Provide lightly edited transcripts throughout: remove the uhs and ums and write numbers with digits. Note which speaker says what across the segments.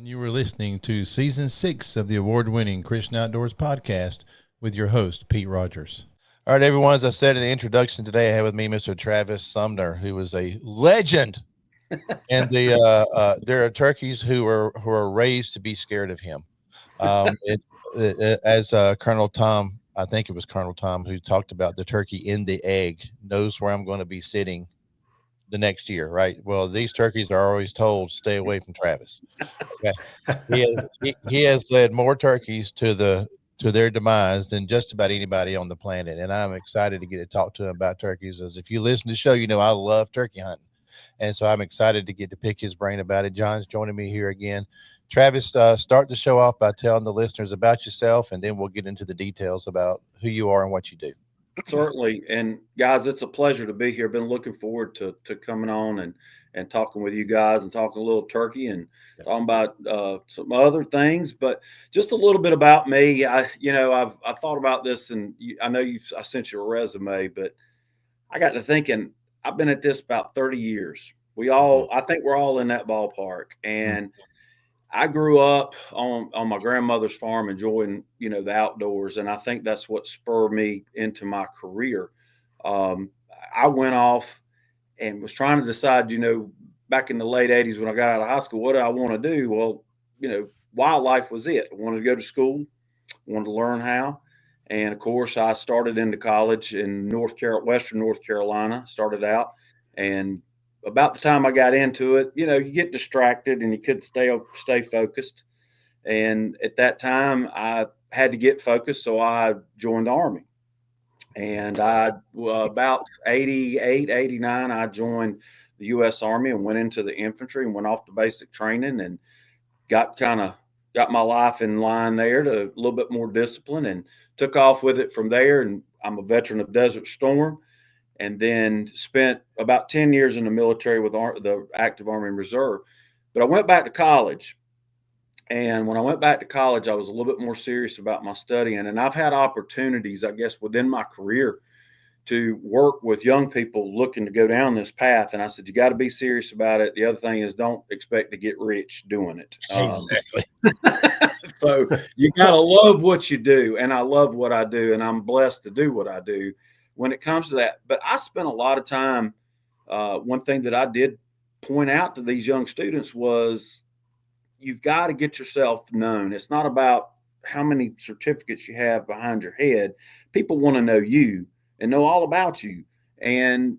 Speaker 1: And you were listening to Season 6 of the award-winning Christian Outdoors podcast with your host, Pete Rogers. All right, everyone, as I said in the introduction today, I have with me Mr. Travis Sumner, who is a legend. And there are turkeys who are raised to be scared of him. As Colonel Tom, I think it was Colonel Tom, who talked about the turkey in the egg knows where I'm going to be sitting the next year, right? Well, these turkeys are always told, stay away from Travis. Okay. He has led more turkeys to their demise than just about anybody on the planet. And I'm excited to get to talk to him about turkeys. As if you listen to the show, you know I love turkey hunting. And so I'm excited to get to pick his brain about it. John's joining me here again. Travis, start the show off by telling the listeners about yourself, and then we'll get into the details about who you are and what you do.
Speaker 2: Certainly. And guys, it's a pleasure to be here. Been looking forward to coming on and talking with you guys and talking a little turkey and talking about some other things, but just a little bit about me. I thought about this, and I know I sent you a resume, but I got to thinking, I've been at this about 30 years. I think we're all in that ballpark. And I grew up on my grandmother's farm enjoying, the outdoors. And I think that's what spurred me into my career. I went off and was trying to decide, back in the late 80s when I got out of high school, what do I want to do? Well, wildlife was it. I wanted to go to school, wanted to learn how. And of course, I started into college in Western North Carolina, started out. And about the time I got into it, you get distracted and you couldn't stay focused. And at that time, I had to get focused, so I joined the Army. And about 88, 89, I joined the U.S. Army and went into the infantry and went off to basic training and got my life in line there to a little bit more discipline and took off with it from there. And I'm a veteran of Desert Storm, and then spent about 10 years in the military with the active Army Reserve. But I went back to college. And when I went back to college, I was a little bit more serious about my studying. And I've had opportunities, I guess, within my career to work with young people looking to go down this path. And I said, you got to be serious about it. The other thing is, don't expect to get rich doing it.
Speaker 1: Exactly.
Speaker 2: So you got to love what you do. And I love what I do. And I'm blessed to do what I do when it comes to that. But I spent a lot of time. One thing that I did point out to these young students was, you've got to get yourself known. It's not about how many certificates you have behind your head. People want to know you and know all about you. And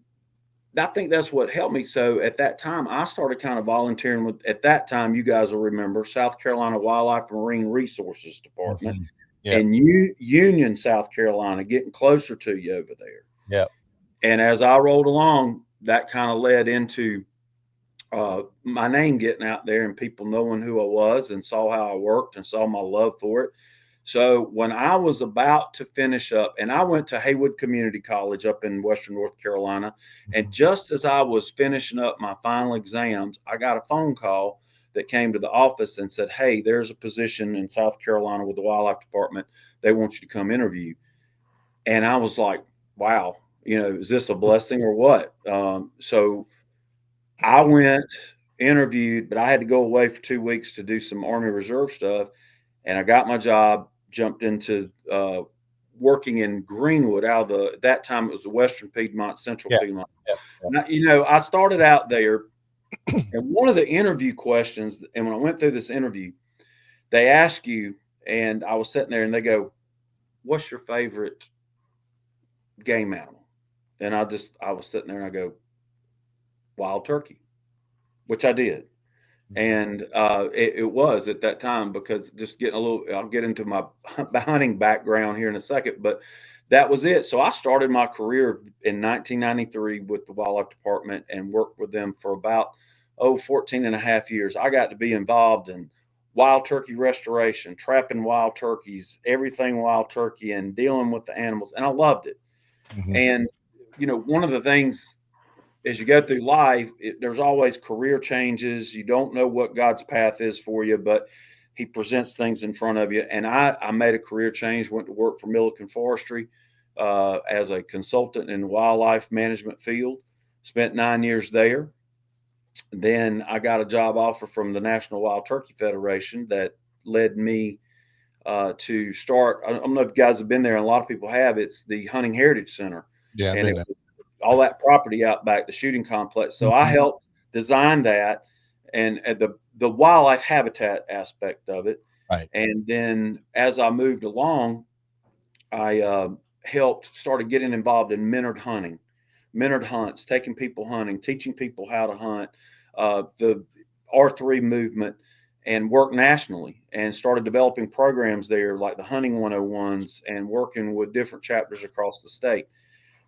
Speaker 2: I think that's what helped me. So at that time, I started kind of volunteering with, at that time, you guys will remember, South Carolina Wildlife and Marine Resources Department in Union, South Carolina, getting closer to you over there.
Speaker 1: Yeah.
Speaker 2: And as I rolled along, that kind of led into my name getting out there and people knowing who I was and saw how I worked and saw my love for it. So when I was about to finish up, and I went to Haywood Community College up in Western North Carolina, and just as I was finishing up my final exams, I got a phone call that came to the office and said, hey, there's a position in South Carolina with the Wildlife Department. They want you to come interview. And I was like, wow, is this a blessing or what? So I went, interviewed, but I had to go away for 2 weeks to do some Army Reserve stuff. And I got my job, jumped into working in Greenwood at that time it was the Western Piedmont, Central Piedmont. Now, I started out there, and one of the interview questions, and when I went through this interview, they ask you, and I was sitting there and they go, what's your favorite game animal? And I was sitting there and I go, wild turkey, which I did. And it was at that time, because just getting I'll get into my hunting background here in a second, but that was it. So I started my career in 1993 with the Wildlife Department and worked with them for about, 14 and a half years. I got to be involved in wild turkey restoration, trapping wild turkeys, everything wild turkey, and dealing with the animals. And I loved it. And, one of the things as you go through life, there's always career changes. You don't know what God's path is for you, but he presents things in front of you. And I made a career change, went to work for Milliken Forestry as a consultant in the wildlife management field, spent 9 years there. Then I got a job offer from the National Wild Turkey Federation that led me to start. I don't know if you guys have been there, and a lot of people have. It's the Hunting Heritage Center,
Speaker 1: Yeah, I've
Speaker 2: and
Speaker 1: been
Speaker 2: it
Speaker 1: there.
Speaker 2: was all that property out back, the shooting complex. So I
Speaker 1: Mhm.
Speaker 2: helped design that, and the wildlife habitat aspect of it.
Speaker 1: Right.
Speaker 2: And then as I moved along, I started getting involved in mentored hunts, taking people hunting, teaching people how to hunt, the R3 movement, and worked nationally and started developing programs there like the Hunting 101s and working with different chapters across the state.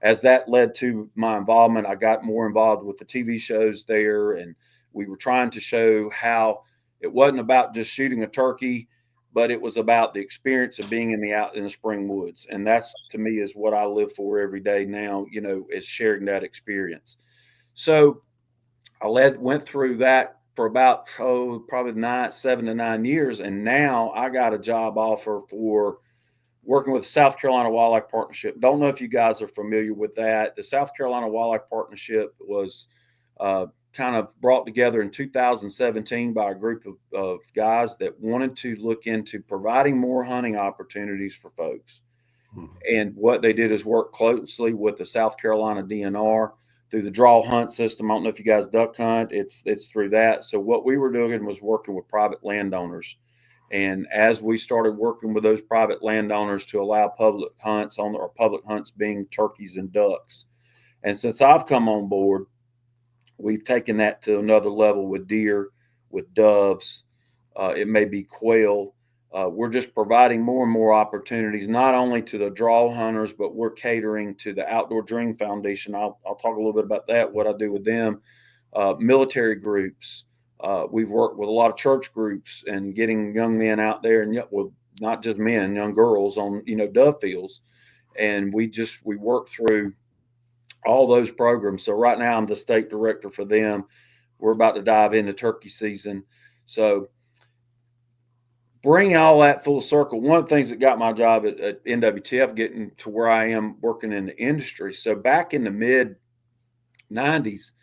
Speaker 2: As that led to my involvement, I got more involved with the TV shows there, and we were trying to show how it wasn't about just shooting a turkey, but it was about the experience of being out in the spring woods. And that's, to me, is what I live for every day now, is sharing that experience. So I went through that for about probably 7 to 9 years, and now I got a job offer for working with the South Carolina Wildlife Partnership. Don't know if you guys are familiar with that. The South Carolina Wildlife Partnership was kind of brought together in 2017 by a group of guys that wanted to look into providing more hunting opportunities for folks. And what they did is work closely with the South Carolina DNR through the draw hunt system. I don't know if you guys duck hunt. It's through that. So what we were doing was working with private landowners. And as we started working with those private landowners to allow public hunts or public hunts being turkeys and ducks. And since I've come on board, we've taken that to another level with deer, with doves. It may be quail. We're just providing more and more opportunities, not only to the draw hunters, but we're catering to the Outdoor Dream Foundation. I'll talk a little bit about that, what I do with them, military groups. We've worked with a lot of church groups and getting young men out there, and well, not just men, young girls on dove fields, and we work through all those programs. So right now I'm the state director for them. We're about to dive into turkey season, so bring all that full circle. One of the things that got my job at NWTF, getting to where I am working in the industry. So back in the mid 90s,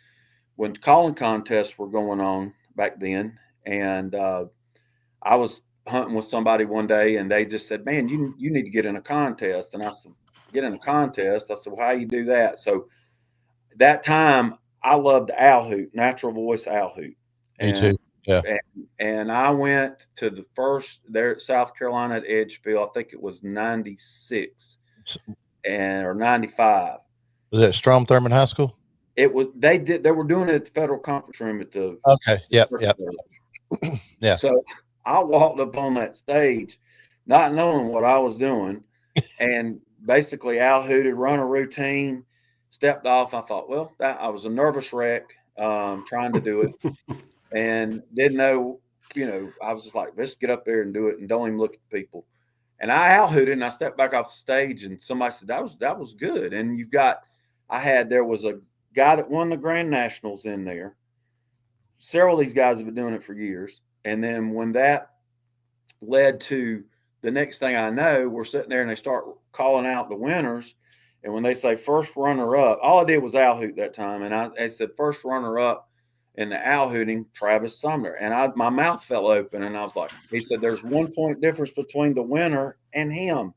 Speaker 2: when calling contests were going on back then, and I was hunting with somebody one day, and they just said, "Man, you need to get in a contest." And I said, "Get in a contest?" I said, "Well, how you do that?" So that time, I loved owl hoot, natural voice owl hoot,
Speaker 1: Me too. Yeah.
Speaker 2: and, and I went to the first there at South Carolina at Edgefield. I think it was '96 or '95.
Speaker 1: Was that Strom Thurmond High School?
Speaker 2: It was they were doing it at the Federal Conference Room at the
Speaker 1: Okay. Yep. Yep. Yeah.
Speaker 2: So I walked up on that stage, not knowing what I was doing, and basically owl hooted, run a routine, stepped off. I thought, well, I was a nervous wreck trying to do it, and didn't know. I was just like, let's get up there and do it, and don't even look at people. And I owl hooted, and I stepped back off the stage, and somebody said that was good. And there was a guy that won the Grand Nationals in there. Several of these guys have been doing it for years. And then when that led to the next thing I know, we're sitting there and they start calling out the winners. And when they say first runner up, all I did was owl hoot that time. And I said first runner up in the owl hooting, Travis Sumner. And my mouth fell open, and I was like, he said, there's 1 point difference between the winner and him.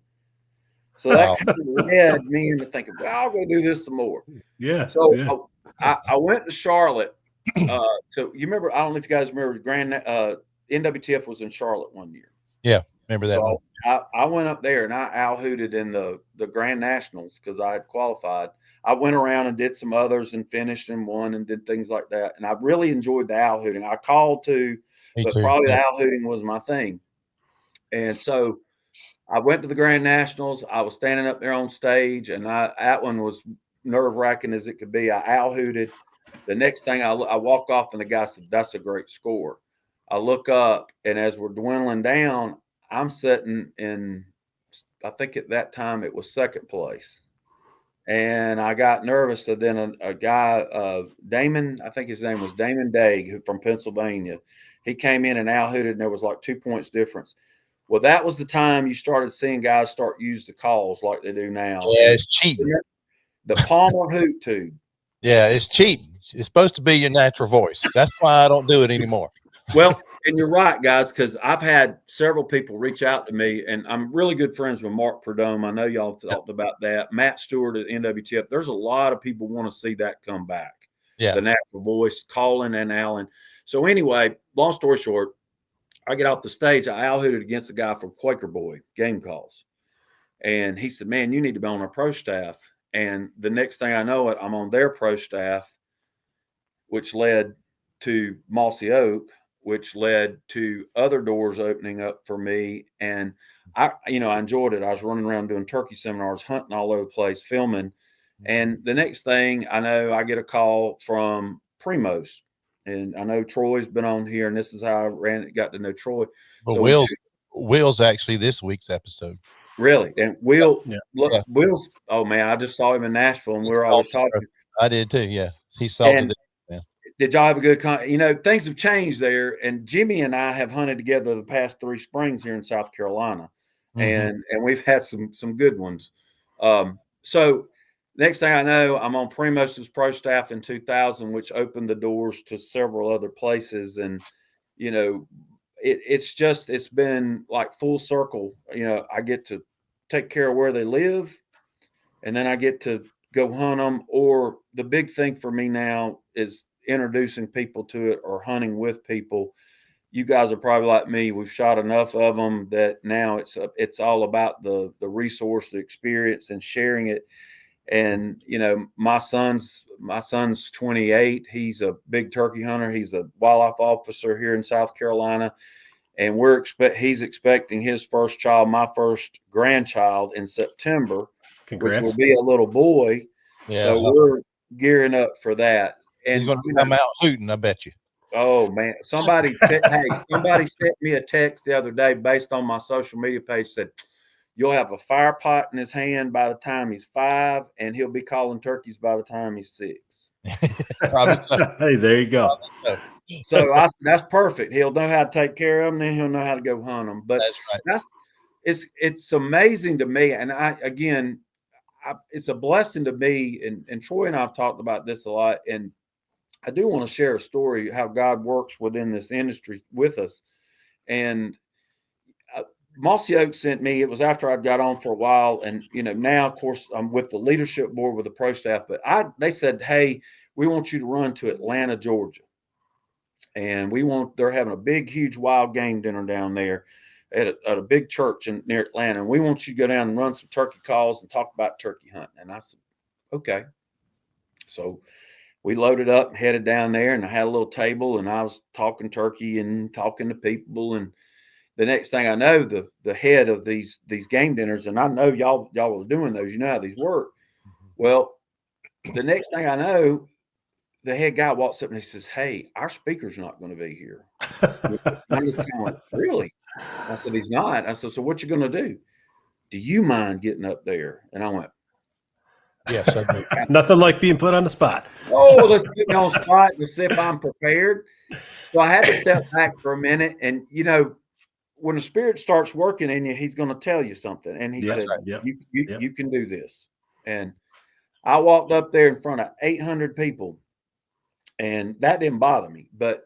Speaker 2: So that kind of led me into thinking, well, I'll go do this some more.
Speaker 3: Yeah.
Speaker 2: So
Speaker 3: yeah.
Speaker 2: I went to Charlotte. So you remember, I don't know if you guys remember, NWTF was in Charlotte one year.
Speaker 1: Yeah, remember that one.
Speaker 2: I went up there and I owl hooted in the Grand Nationals because I had qualified. I went around and did some others and finished and won and did things like that. And I really enjoyed the owl hooting. I called too, but probably the owl hooting was my thing. And so I went to the Grand Nationals. I was standing up there on stage, and that one was nerve wracking as it could be. I owl hooted. The next thing I walk off, and the guy said, "That's a great score." I look up, and as we're dwindling down, I'm sitting in, I think at that time it was second place. And I got nervous. So then a guy, Damon, I think his name was Damon Daig, from Pennsylvania, he came in and owl hooted, and there was like 2 points difference. Well, that was the time you started seeing guys start use the calls like they do now.
Speaker 1: Yeah, it's cheating.
Speaker 2: The Palmer hoot tube.
Speaker 1: Yeah, it's cheating. It's supposed to be your natural voice. That's why I don't do it anymore.
Speaker 2: Well, and you're right, guys, because I've had several people reach out to me, and I'm really good friends with Mark Perdome. I know y'all talked about that. Matt Stewart at NWTF. There's a lot of people want to see that come back.
Speaker 1: Yeah.
Speaker 2: The natural voice, Colin and Alan. So anyway, long story short, I get off the stage. I out-hooted against the guy from Quaker Boy Game Calls. And he said, man, you need to be on our pro staff. And the next thing I know it, I'm on their pro staff, which led to Mossy Oak, which led to other doors opening up for me. And I enjoyed it. I was running around doing turkey seminars, hunting all over the place, filming. And the next thing I know, I get a call from Primos. And I know Troy's been on here, and this is how I got to know Troy.
Speaker 1: But
Speaker 2: So
Speaker 1: Will's actually this week's episode.
Speaker 2: Really? And Will's, oh man, I just saw him in Nashville, and we were always talking.
Speaker 1: I did too. Yeah. He salted it. Man.
Speaker 2: Did y'all have a good things have changed there, and Jimmy and I have hunted together the past 3 springs here in South Carolina. And we've had some good ones. So next thing I know, I'm on Primos's pro staff in 2000, which opened the doors to several other places. And, it's been like full circle. I get to take care of where they live, and then I get to go hunt them. Or the big thing for me now is introducing people to it or hunting with people. You guys are probably like me. We've shot enough of them that now it's all about the resource, the experience, and sharing it. And my son's 28. He's a big turkey hunter. He's a wildlife officer here in South Carolina, and he's expecting his first child, my first grandchild, in September. Congrats. Which will be a little boy. Yeah. So we're gearing up for that. And
Speaker 1: he's going to come out hooting, I bet you.
Speaker 2: Oh man, somebody sent me a text the other day based on my social media page, said you'll have a fire pot in his hand by the time he's 5, and he'll be calling turkeys by the time he's 6.
Speaker 3: Probably so. Hey, there you go.
Speaker 2: So that's perfect. He'll know how to take care of them, and he'll know how to go hunt them. But that's right. It's amazing to me, and it's a blessing to me. And Troy and I have talked about this a lot, and I do want to share a story how God works within this industry with us. And Mossy Oak sent me, it was after I'd got on for a while. And, now, of course, I'm with the leadership board with the pro staff. But they said, hey, we want you to run to Atlanta, Georgia. And they're having a big, huge wild game dinner down there at a big church near Atlanta. And we want you to go down and run some turkey calls and talk about turkey hunting. And I said, okay. So we loaded up and headed down there, and I had a little table, and I was talking turkey and talking to people. And the next thing I know, the head of these game dinners, and I know y'all was doing those, how these work. Well, the next thing I know, the head guy walks up and he says, hey, our speaker's not going to be here. I'm just kind of like, really? I said, he's not. I said, so what you going to do? Do you mind getting up there? And I went,
Speaker 1: yes.
Speaker 3: Nothing like being put on the spot.
Speaker 2: Oh, let's put me on the spot to see if I'm prepared. So I had to step back for a minute. And, when the Spirit starts working in you, he's going to tell you something. And he said, you can do this. And I walked up there in front of 800 people, and that didn't bother me. But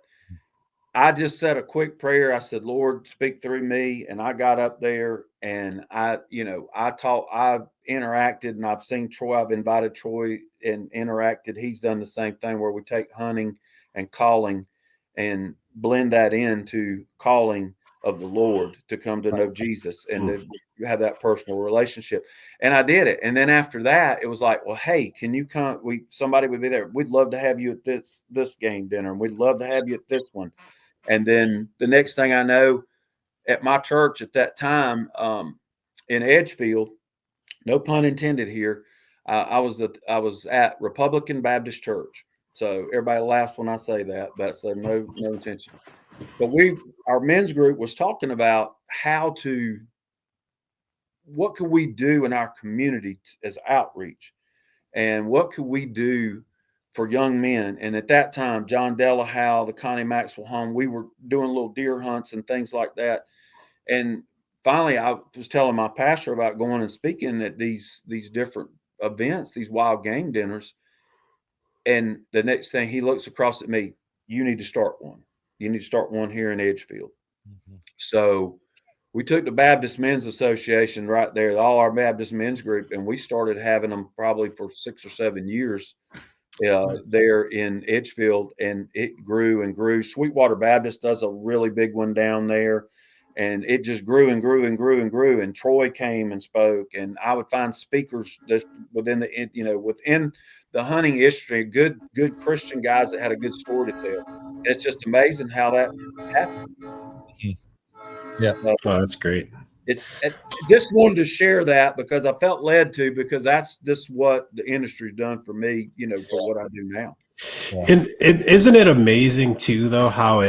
Speaker 2: I just said a quick prayer. I said, Lord, speak through me. And I got up there, and I've interacted, and I've seen Troy. I've invited Troy and interacted. He's done the same thing where we take hunting and calling and blend that into calling of the Lord to come to know Jesus and to have that personal relationship. And I did it. And then after that, it was like, well, hey, can you come? Somebody would be there. We'd love to have you at this game dinner. And we'd love to have you at this one. And then the next thing I know, at my church at that time, in Edgefield, no pun intended here, I was at Republican Baptist Church. So everybody laughs when I say that, but so no intention. But our men's group was talking about what could we do in our community as outreach, and what could we do for young men. And at that time, John Delahow, the Connie Maxwell home, we were doing little deer hunts and things like that. And finally, I was telling my pastor about going and speaking at these different events, these wild game dinners. And the next thing he looks across at me, you need to start one. You need to start one here in Edgefield. Mm-hmm. So we took the Baptist Men's Association right there, all our Baptist men's group, and we started having them probably for 6 or 7 years there in Edgefield, and it grew and grew. Sweetwater Baptist does a really big one down there, and it just grew and grew and grew and grew. And Troy came and spoke, and I would find speakers that within the hunting industry, good Christian guys that had a good story to tell. And it's just amazing how that happened.
Speaker 1: Yeah,
Speaker 3: oh, that's great.
Speaker 2: I just wanted to share that because I felt led to, because that's just what the industry's done for me, for what I do now.
Speaker 3: Yeah. And isn't it amazing too, though, how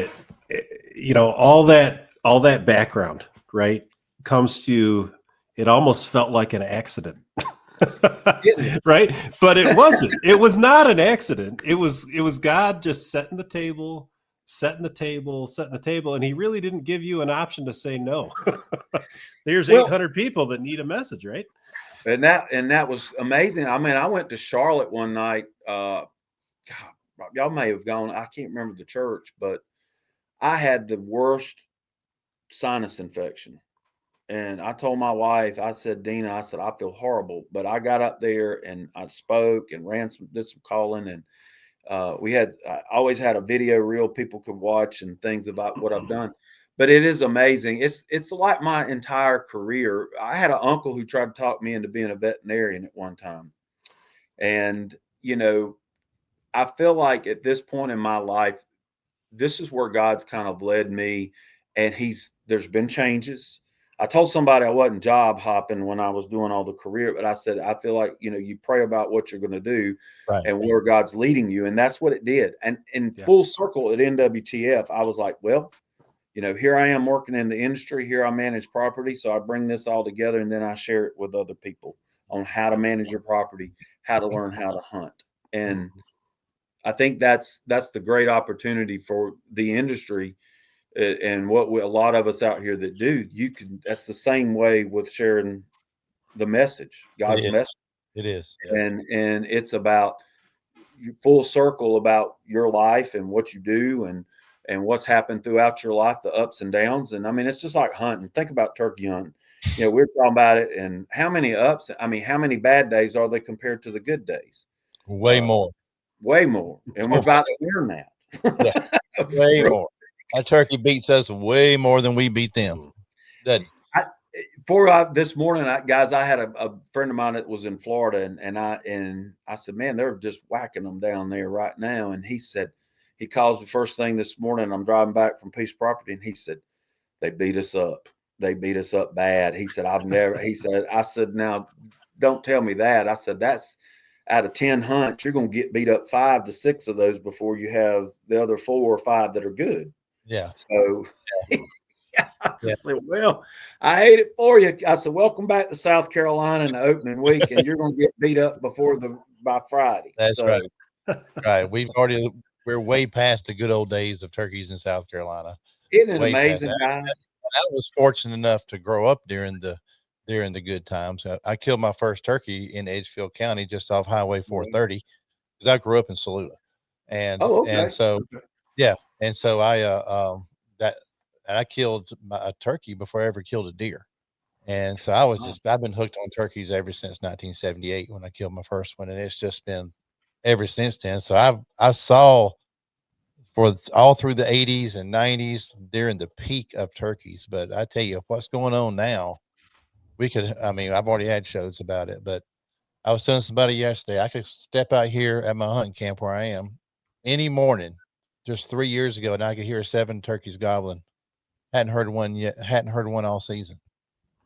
Speaker 3: all that background, right, comes to, it almost felt like an accident. Right? But it wasn't. It was not an accident. It was God just setting the table, and he really didn't give you an option to say no. There's 800 people that need a message, right?
Speaker 2: And that was amazing. I mean, I went to Charlotte one night. God, y'all may have gone. I can't remember the church, but I had the worst sinus infection. And I told my wife, I said, Dina, I said, I feel horrible. But I got up there and I spoke and did some calling. And I always had a video reel people could watch and things about what I've done. But it is amazing. It's like my entire career. I had an uncle who tried to talk me into being a veterinarian at one time. And, I feel like at this point in my life, this is where God's kind of led me. And there's been changes. I told somebody I wasn't job hopping when I was doing all the career, but I said, I feel like, you pray about what you're going to do and where God's leading you. And that's what it did. And in full circle at NWTF, I was like, well, here I am working in the industry. Here I manage property. So I bring this all together and then I share it with other people on how to manage your property, how to learn how to hunt. And I think that's the great opportunity for the industry. And what a lot of us out here that do, that's the same way with sharing the message, God's message.
Speaker 1: It is.
Speaker 2: And it's about full circle about your life and what you do and what's happened throughout your life, the ups and downs. And I mean, it's just like hunting. Think about turkey hunting. We're talking about it, and how many bad days are they compared to the good days?
Speaker 1: Way more.
Speaker 2: And we're about to learn that.
Speaker 1: Way more. Our turkey beats us way more than we beat them.
Speaker 2: This morning, guys, I had a friend of mine that was in Florida, and I said, man, they're just whacking them down there right now. And he said, he calls the first thing this morning. I'm driving back from Peace Property, and he said, they beat us up. They beat us up bad. He said, I said, now don't tell me that. I said, that's out of 10 hunts, you're going to get beat up 5 to 6 of those before you have the other 4 or 5 that are good.
Speaker 1: Yeah.
Speaker 2: So I just said, well, I hate it for you. I said, welcome back to South Carolina in the opening week, and you're going to get beat up by Friday.
Speaker 1: That's right. Right. We're way past the good old days of turkeys in South Carolina.
Speaker 2: Isn't it amazing, guys?
Speaker 1: I was fortunate enough to grow up during the good times. I killed my first turkey in Edgefield County, just off Highway 430, because I grew up in Saluda, and so I killed a turkey before I ever killed a deer, and so I've been hooked on turkeys ever since 1978 when I killed my first one, and it's just been ever since then. So I saw for all through the 80s and 90s during the peak of turkeys, but I tell you what's going on now. I've already had shows about it, but I was telling somebody yesterday, I could step out here at my hunting camp where I am any morning, just 3 years ago, and I could hear 7 turkeys gobbling. Hadn't heard one yet. Hadn't heard one all season.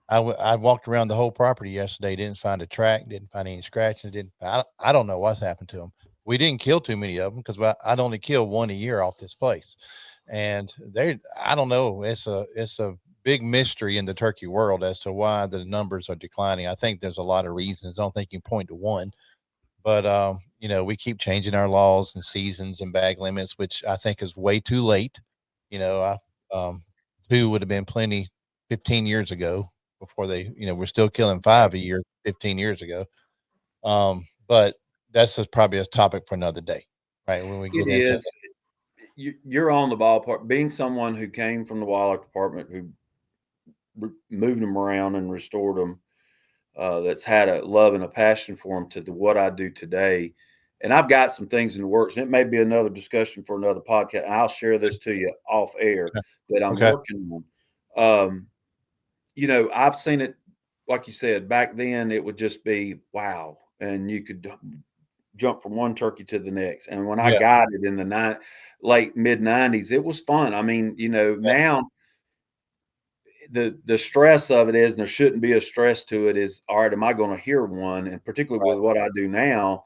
Speaker 1: I walked around the whole property yesterday. Didn't find a track. Didn't find any scratches. I don't know what's happened to them. We didn't kill too many of them because I'd only kill 1 a year off this place. And I don't know. It's a big mystery in the turkey world as to why the numbers are declining. I think there's a lot of reasons. I don't think you can point to one, but we keep changing our laws and seasons and bag limits, which I think is way too late. 2 would have been plenty 15 years ago before we're still killing 5 a year 15 years ago. But that's probably a topic for another day, right? When we get
Speaker 2: It
Speaker 1: into
Speaker 2: is. You're on the ballpark. Being someone who came from the wildlife department, who moved them around and restored them, that's had a love and a passion for them to what I do today. And I've got some things in the works, and it may be another discussion for another podcast. And I'll share this to you off air that I'm
Speaker 1: okay,
Speaker 2: working on. I've seen it, like you said, back then it would just be wow. And you could jump from one turkey to the next. And when I
Speaker 1: yeah,
Speaker 2: got it in the late mid 90s, it was fun. I mean,
Speaker 1: yeah,
Speaker 2: now the stress of it is, and there shouldn't be a stress to it, is all right, am I going to hear one? And particularly
Speaker 1: right,
Speaker 2: with what I do now,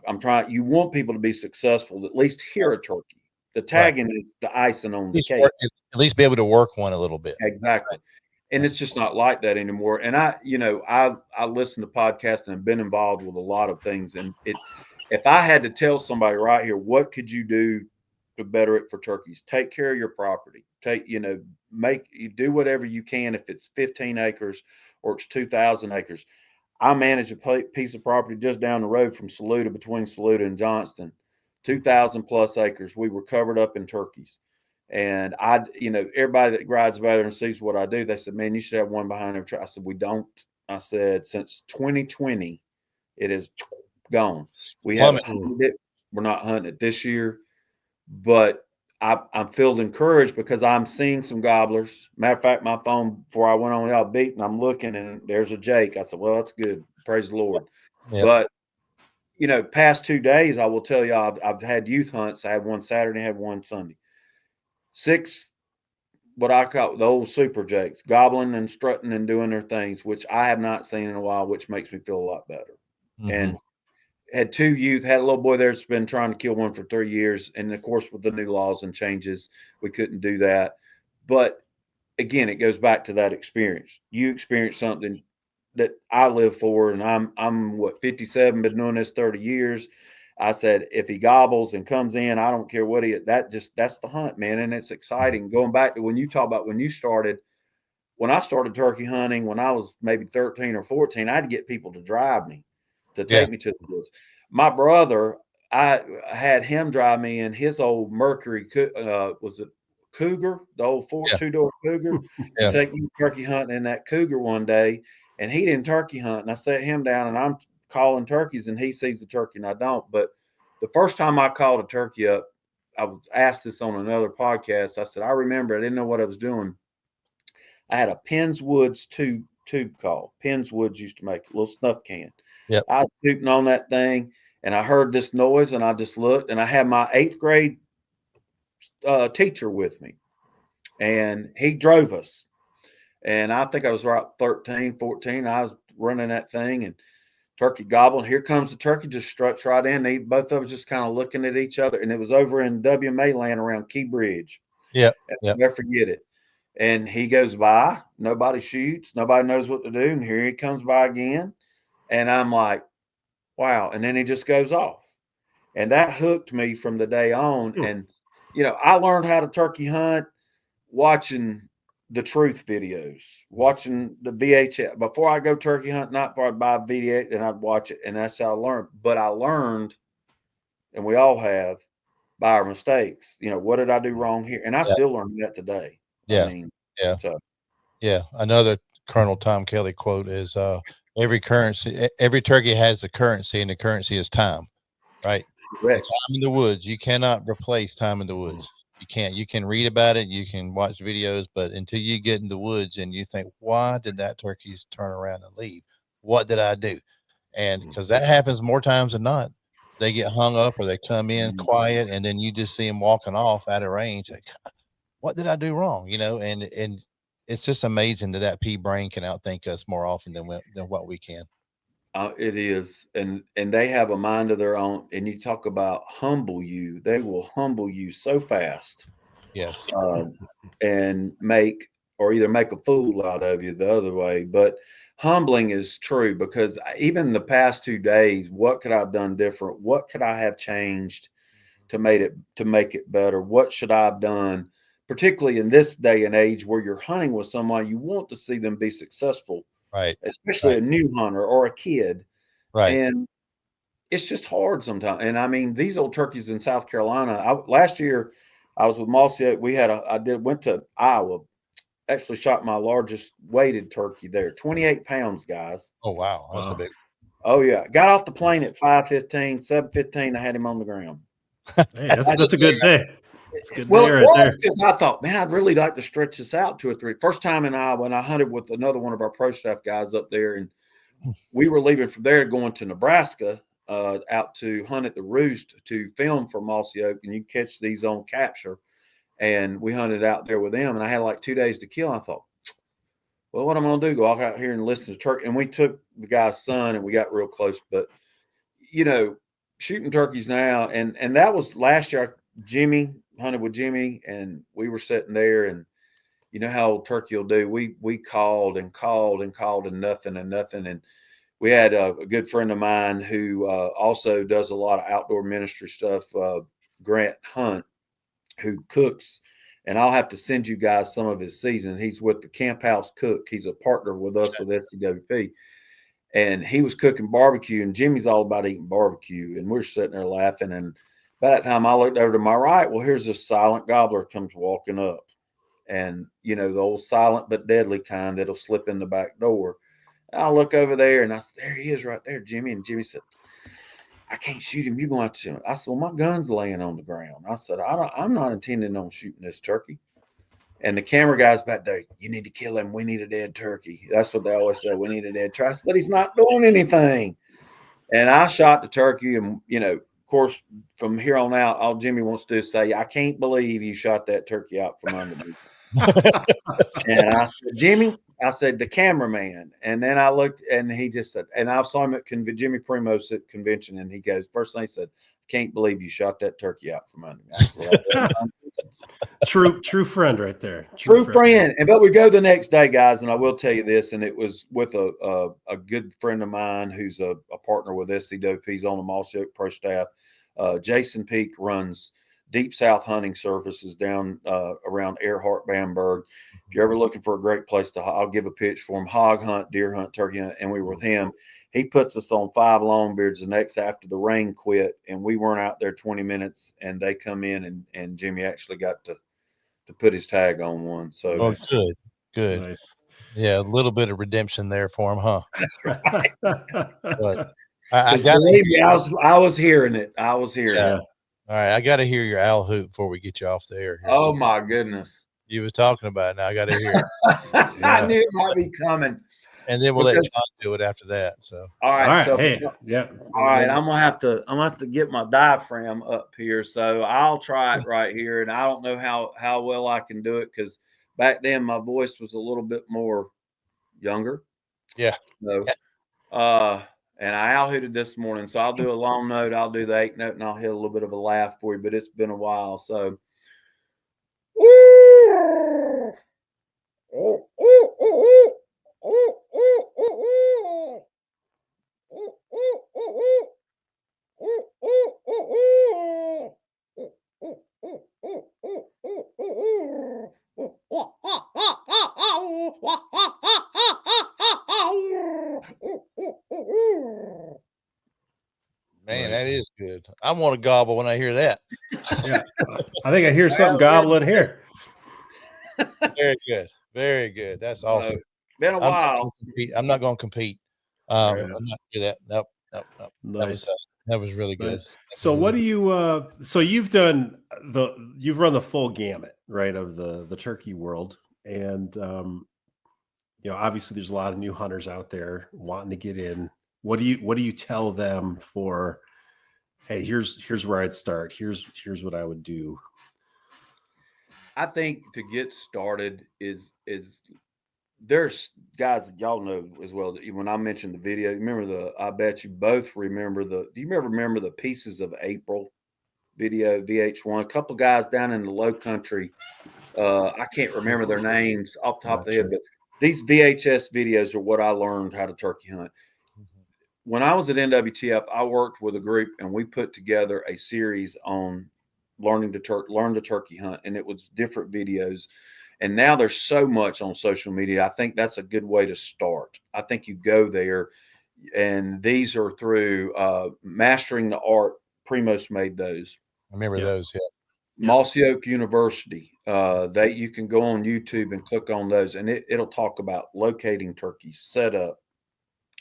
Speaker 2: I'm trying, you want people to be successful, at least hear a turkey. The
Speaker 1: right.
Speaker 2: tagging is the icing on
Speaker 1: At
Speaker 2: the
Speaker 1: least
Speaker 2: cake.
Speaker 1: at least be able to work one a little bit.
Speaker 2: Exactly. And
Speaker 1: Right.
Speaker 2: it's just not like that anymore. And I listen to podcasts and have been involved with a lot of things. And if I had to tell somebody right here, what could you do to better it for turkeys? Take care of your property. You do whatever you can. If it's 15 acres or it's 2,000 acres, I manage a piece of property just down the road from Saluda, between Saluda and Johnston, 2,000 plus acres. We were covered up in turkeys. And everybody that rides by there and sees what I do, they said, man, you should have one behind every tree. I said, we don't. I said, since 2020, it is gone. We haven't
Speaker 1: Plummet.
Speaker 2: hunted it. We're not hunting it this year. But I'm feeling encouraged because I'm seeing some gobblers. Matter of fact, my phone, before I went on y'all beat, and I'm looking, and there's a Jake. I said, well, that's good. Praise the Lord.
Speaker 1: Yep.
Speaker 2: But past 2 days, I will tell you, I've had youth hunts. I had one Saturday, I had one Sunday. 6, what I call the old super jakes, gobbling and strutting and doing their things, which I have not seen in a while, which makes me feel a lot better.
Speaker 1: Mm-hmm.
Speaker 2: And had 2 youth, had a little boy there that's been trying to kill one for 3 years. And of course, with the new laws and changes, we couldn't do that. But again, it goes back to that experience. You experience something that I live for, and I'm what, 57, been doing this 30 years. I said, if he gobbles and comes in, I don't care what that's the hunt, man. And it's exciting. Going back to when you talk about when I started turkey hunting, when I was maybe 13 or 14, I had to get people to drive me, to
Speaker 1: Yeah.
Speaker 2: take me to the woods. My brother, I had him drive me in his old Mercury, was it Cougar, the old
Speaker 1: Yeah.
Speaker 2: 2-door Cougar,
Speaker 1: Yeah.
Speaker 2: and take me turkey hunting in that Cougar one day. And he didn't turkey hunt. And I sat him down, and I'm calling turkeys, and he sees the turkey and I don't. But the first time I called a turkey up, I was asked this on another podcast. I said, I remember, I didn't know what I was doing. I had a Penn's Woods tube call. Penn's Woods used to make a little snuff can.
Speaker 1: Yep.
Speaker 2: I was shooting on that thing, and I heard this noise, and I just looked, and I had my 8th grade teacher with me, and he drove us. And I think I was right 13, 14. I was running that thing, and turkey gobbling. Here comes the turkey, just struts right in. Both of us just kind of looking at each other, and it was over in WMA land around Key Bridge.
Speaker 1: Yep.
Speaker 2: I'll
Speaker 1: Yep.
Speaker 2: never forget it. And he goes by, nobody shoots, nobody knows what to do. And here he comes by again. And I'm like, wow. And then he just goes off. And that hooked me from the day on. And, I learned how to turkey hunt watching the truth videos, watching the VHS. Before I go turkey hunt, not before I'd buy a video and I'd watch it. And that's how I learned. But I learned, and we all have, by our mistakes. What did I do wrong here? And I
Speaker 1: Yeah.
Speaker 2: still learn that today.
Speaker 1: Yeah.
Speaker 2: I mean,
Speaker 1: Yeah.
Speaker 2: so.
Speaker 1: Yeah. Another Colonel Tom Kelly quote is every turkey has a currency, and the currency is time. Right.
Speaker 2: Correct.
Speaker 1: Time in the woods. You cannot replace time in the woods. You can't. You can read about it, you can watch videos, but until you get in the woods and you think, why did that turkey turn around and leave? What did I do? And because that happens more times than not, they get hung up or they come in quiet, and then you just see them walking off out of range. Like, what did I do wrong? And it's just amazing that pea brain can outthink us more often than what we can.
Speaker 2: It is, and they have a mind of their own. And you talk about humble you; they will humble you so fast,
Speaker 1: Yes.
Speaker 2: and either make a fool out of you the other way. But humbling is true, because even the past 2 days, what could I have done different? What could I have changed to make it better? What should I have done? Particularly in this day and age where you're hunting with someone, you want to see them be successful,
Speaker 1: Right.
Speaker 2: especially
Speaker 1: Right.
Speaker 2: a new hunter or a kid.
Speaker 1: Right.
Speaker 2: And it's just hard sometimes. And I mean, these old turkeys in South Carolina, last year I was with Mossy Oak. Went to Iowa, actually shot my largest weighted turkey there, 28 pounds, guys.
Speaker 1: Oh, wow. That's a
Speaker 3: Wow.
Speaker 1: big.
Speaker 2: Oh yeah. Got off the plane
Speaker 3: Nice.
Speaker 2: at 5:15, 7:15. I had him on the ground.
Speaker 3: Hey, that's a good day. It's a good
Speaker 2: Well,
Speaker 3: day
Speaker 2: it
Speaker 3: right there.
Speaker 2: was because I thought, man, I'd really like to stretch this out 2 or 3. First time in Iowa, and I hunted with another one of our pro staff guys up there, and we were leaving from there going to Nebraska, out to hunt at the Roost to film for Mossy Oak, and you catch these on capture. And we hunted out there with them, and I had like 2 days to kill. I thought, well, what I'm going to do, go out here and listen to turkey. And we took the guy's son, and we got real close. But, you know, shooting turkeys now, and that was last year. Jimmy hunted with Jimmy, and we were sitting there, and you know how old turkey will do. We called and called and called, and nothing and nothing. And we had a good friend of mine who also does a lot of outdoor ministry stuff, Grant Hunt, who cooks. And I'll have to send you guys some of his season. He's with the Camp House Cook. He's a partner with us with SCWP. And he was cooking barbecue, and Jimmy's all about eating barbecue. And we're sitting there laughing. And by that time, I looked over to my right. Well, here's this silent gobbler comes walking up. And, you know, the old silent but deadly kind that'll slip in the back door. And I look over there, and I said, there he is right there, Jimmy. And Jimmy said, I can't shoot him. You're going to have to shoot him. I said, well, my gun's laying on the ground. I said, I'm not intending on shooting this turkey. And the camera guy's back there, you need to kill him. We need a dead turkey. That's what they always say. We need a dead turkey. But he's not doing anything. And I shot the turkey. And, you know, of course, from here on out, all Jimmy wants to do is say, I can't believe you shot that turkey out from underneath. And I said, Jimmy, I said, the cameraman. And then I looked, and he just said, and I saw him at Jimmy Primos at convention, and he goes, first thing he said, can't believe you shot that turkey out from under me. I said,
Speaker 3: True friend right there.
Speaker 2: True friend. And but we go the next day, guys, and I will tell you this, and it was with a good friend of mine who's a partner with SCWP. He's on the Mossy Oak Pro staff. Jason Peak runs Deep South hunting services down around Earhart, Bamberg. If you're ever looking for a great place to, I'll give a pitch for him. Hog hunt, deer hunt, turkey hunt, and we were with him. He puts us on 5 longbeards the next after the rain quit, and we weren't out there 20 minutes, and they come in, and Jimmy actually got to put his tag on one. So
Speaker 1: good.
Speaker 3: Nice.
Speaker 1: Yeah, a little bit of redemption there for him, huh?
Speaker 2: Right.
Speaker 1: But
Speaker 2: I was hearing it. I was hearing it.
Speaker 1: All right, I got to hear your owl hoot before we get you off the air.
Speaker 2: Oh my goodness!
Speaker 1: You were talking about it. Now I got to hear it.
Speaker 2: I knew it might be coming.
Speaker 1: And then we'll let Jon do it after that. So
Speaker 2: all right. So,
Speaker 3: hey, yeah.
Speaker 2: All right, I'm gonna have to get my diaphragm up here. So I'll try it right here, and I don't know how well I can do it because back then my voice was a little bit more younger.
Speaker 1: Yeah.
Speaker 2: So, and I owl hooted this morning, so I'll do a long note. I'll do the 8 note, and I'll hit a little bit of a laugh for you. But it's been a while, so.
Speaker 1: Man, that is good. I want to gobble when I hear that.
Speaker 3: Yeah, I think I hear something gobbling here.
Speaker 1: Very good. Very good. That's awesome.
Speaker 2: Been a while.
Speaker 1: I'm not going to compete. I'm not going to do that. Nope.
Speaker 3: Nice.
Speaker 1: That was really good.
Speaker 3: Nice. So what do you so you've run the full gamut, right, of the turkey world. And you know, obviously there's a lot of new hunters out there wanting to get in. What do you tell them for, hey, here's where I'd start. Here's what I would do.
Speaker 2: I think to get started is there's guys, y'all know as well that when I mentioned the video, remember I bet you both remember do you remember the Pieces of April video, VH1? A couple guys down in the low country. I can't remember their names off the top of the head, but these VHS videos are what I learned how to turkey hunt. When I was at NWTF, I worked with a group, and we put together a series on learn to turkey hunt, and it was different videos. And now there's so much on social media. I think that's a good way to start. I think you go there, and these are through Mastering the Art. Primos made those.
Speaker 1: I remember those. Yeah.
Speaker 2: Mossy Oak University. You can go on YouTube and click on those, and it'll talk about locating turkeys, setup,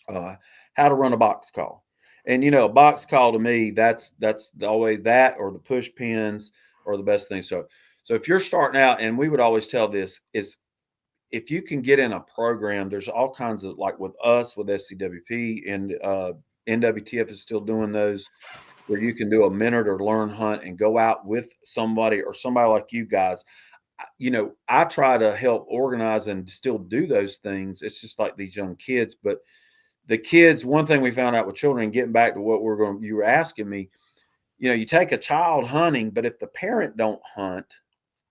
Speaker 2: how to run a box call. And a box call to me, that's always that, or the push pins are the best thing. So if you're starting out, and we would always tell this, is if you can get in a program, there's all kinds of, like with us with SCWP, and NWTF is still doing those, where you can do a minute or learn hunt and go out with somebody or somebody like you guys. I try to help organize and still do those things. It's just like these young kids, but the kids, one thing we found out with children, getting back to what you were asking me, you take a child hunting, but if the parent don't hunt,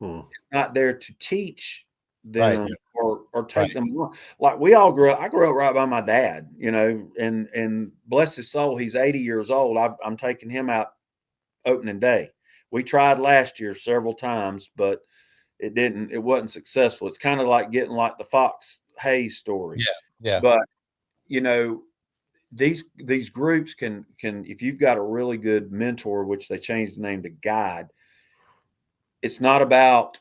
Speaker 2: it's not there to teach them or take them. Like we all grew up. I grew up right by my dad, and bless his soul, he's 80 years old. I'm taking him out opening day. We tried last year several times, but it wasn't successful. It's kind of like getting like the Fox Hayes story.
Speaker 1: Yeah.
Speaker 2: But these groups can, if you've got a really good mentor, which they changed the name to guide, it's not about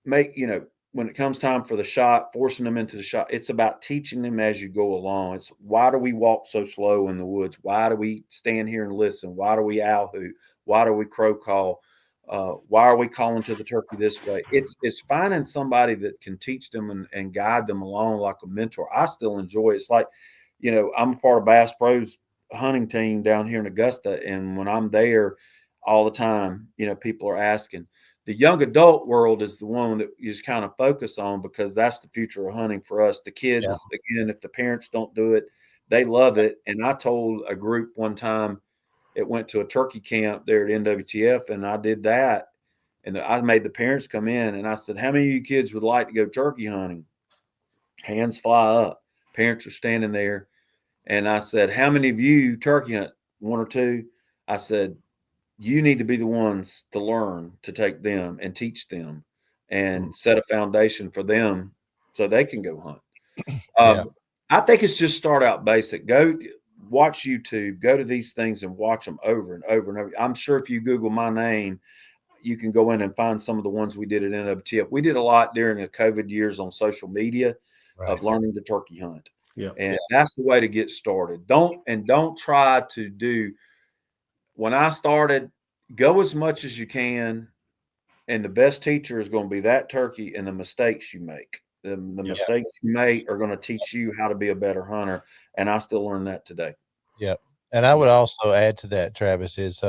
Speaker 2: when it comes time for the shot, forcing them into the shot. It's about teaching them as you go along. It's, why do we walk so slow in the woods? Why do we stand here and listen? Why do we owl hoot? Why do we crow call? Why are we calling to the turkey this way? It's finding somebody that can teach them and guide them along like a mentor. I still enjoy it. It's like, I'm a part of Bass Pro's hunting team down here in Augusta. And when I'm there all the time, people are asking. The young adult world is the one that you just kind of focus on, because that's the future of hunting for us. The kids, again, if the parents don't do it, they love it. And I told a group one time, it went to a turkey camp there at NWTF, and I did that. And I made the parents come in, and I said, how many of you kids would like to go turkey hunting? Hands fly up. Parents are standing there. And I said, how many of you turkey hunt? One or two. I said, you need to be the ones to learn, to take them and teach them and set a foundation for them so they can go hunt. I think it's just start out basic. Go watch YouTube, go to these things and watch them over and over and over. I'm sure if you Google my name, you can go in and find some of the ones we did at NWTF. We did a lot during the COVID years on social media of learning to turkey hunt. And that's the way to get started. Don't try to do. When I started, go as much as you can, and the best teacher is going to be that turkey and the mistakes you make. The mistakes you make are going to teach you how to be a better hunter, and I still learn that today.
Speaker 1: Yep. And I would also add to that, Travis, is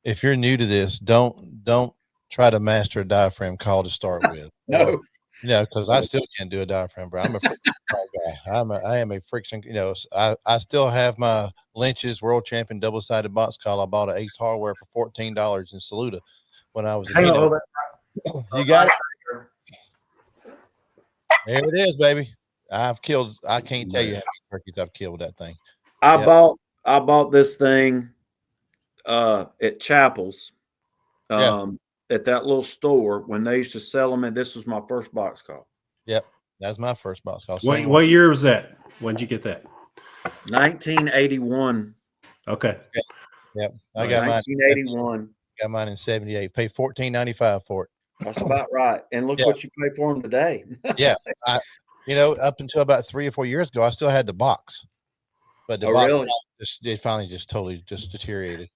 Speaker 1: if you're new to this, don't try to master a diaphragm call to start with.
Speaker 2: No.
Speaker 1: Because I still can't do a diaphragm, bro. I'm a friction guy. I am a friction. I still have my Lynch's World Champion double-sided box call. I bought at Ace Hardware for $14 in Saluda when I was a teenager. You got it. There it is, baby. I can't tell you how many turkeys I've killed with that thing.
Speaker 2: I bought this thing at Chapel's. At that little store when they used to sell them, and this was my first box call.
Speaker 1: Yep, that's my first box call.
Speaker 3: What year was that? When did you get that?
Speaker 2: 1981.
Speaker 3: Okay.
Speaker 1: Yep. I got
Speaker 2: 1981.
Speaker 1: Got mine in 78. Paid $14.95 for it.
Speaker 2: That's about right. And look what you pay for them today.
Speaker 1: Yeah. Up until about 3 or 4 years ago, I still had the box, but the box it finally just totally just deteriorated.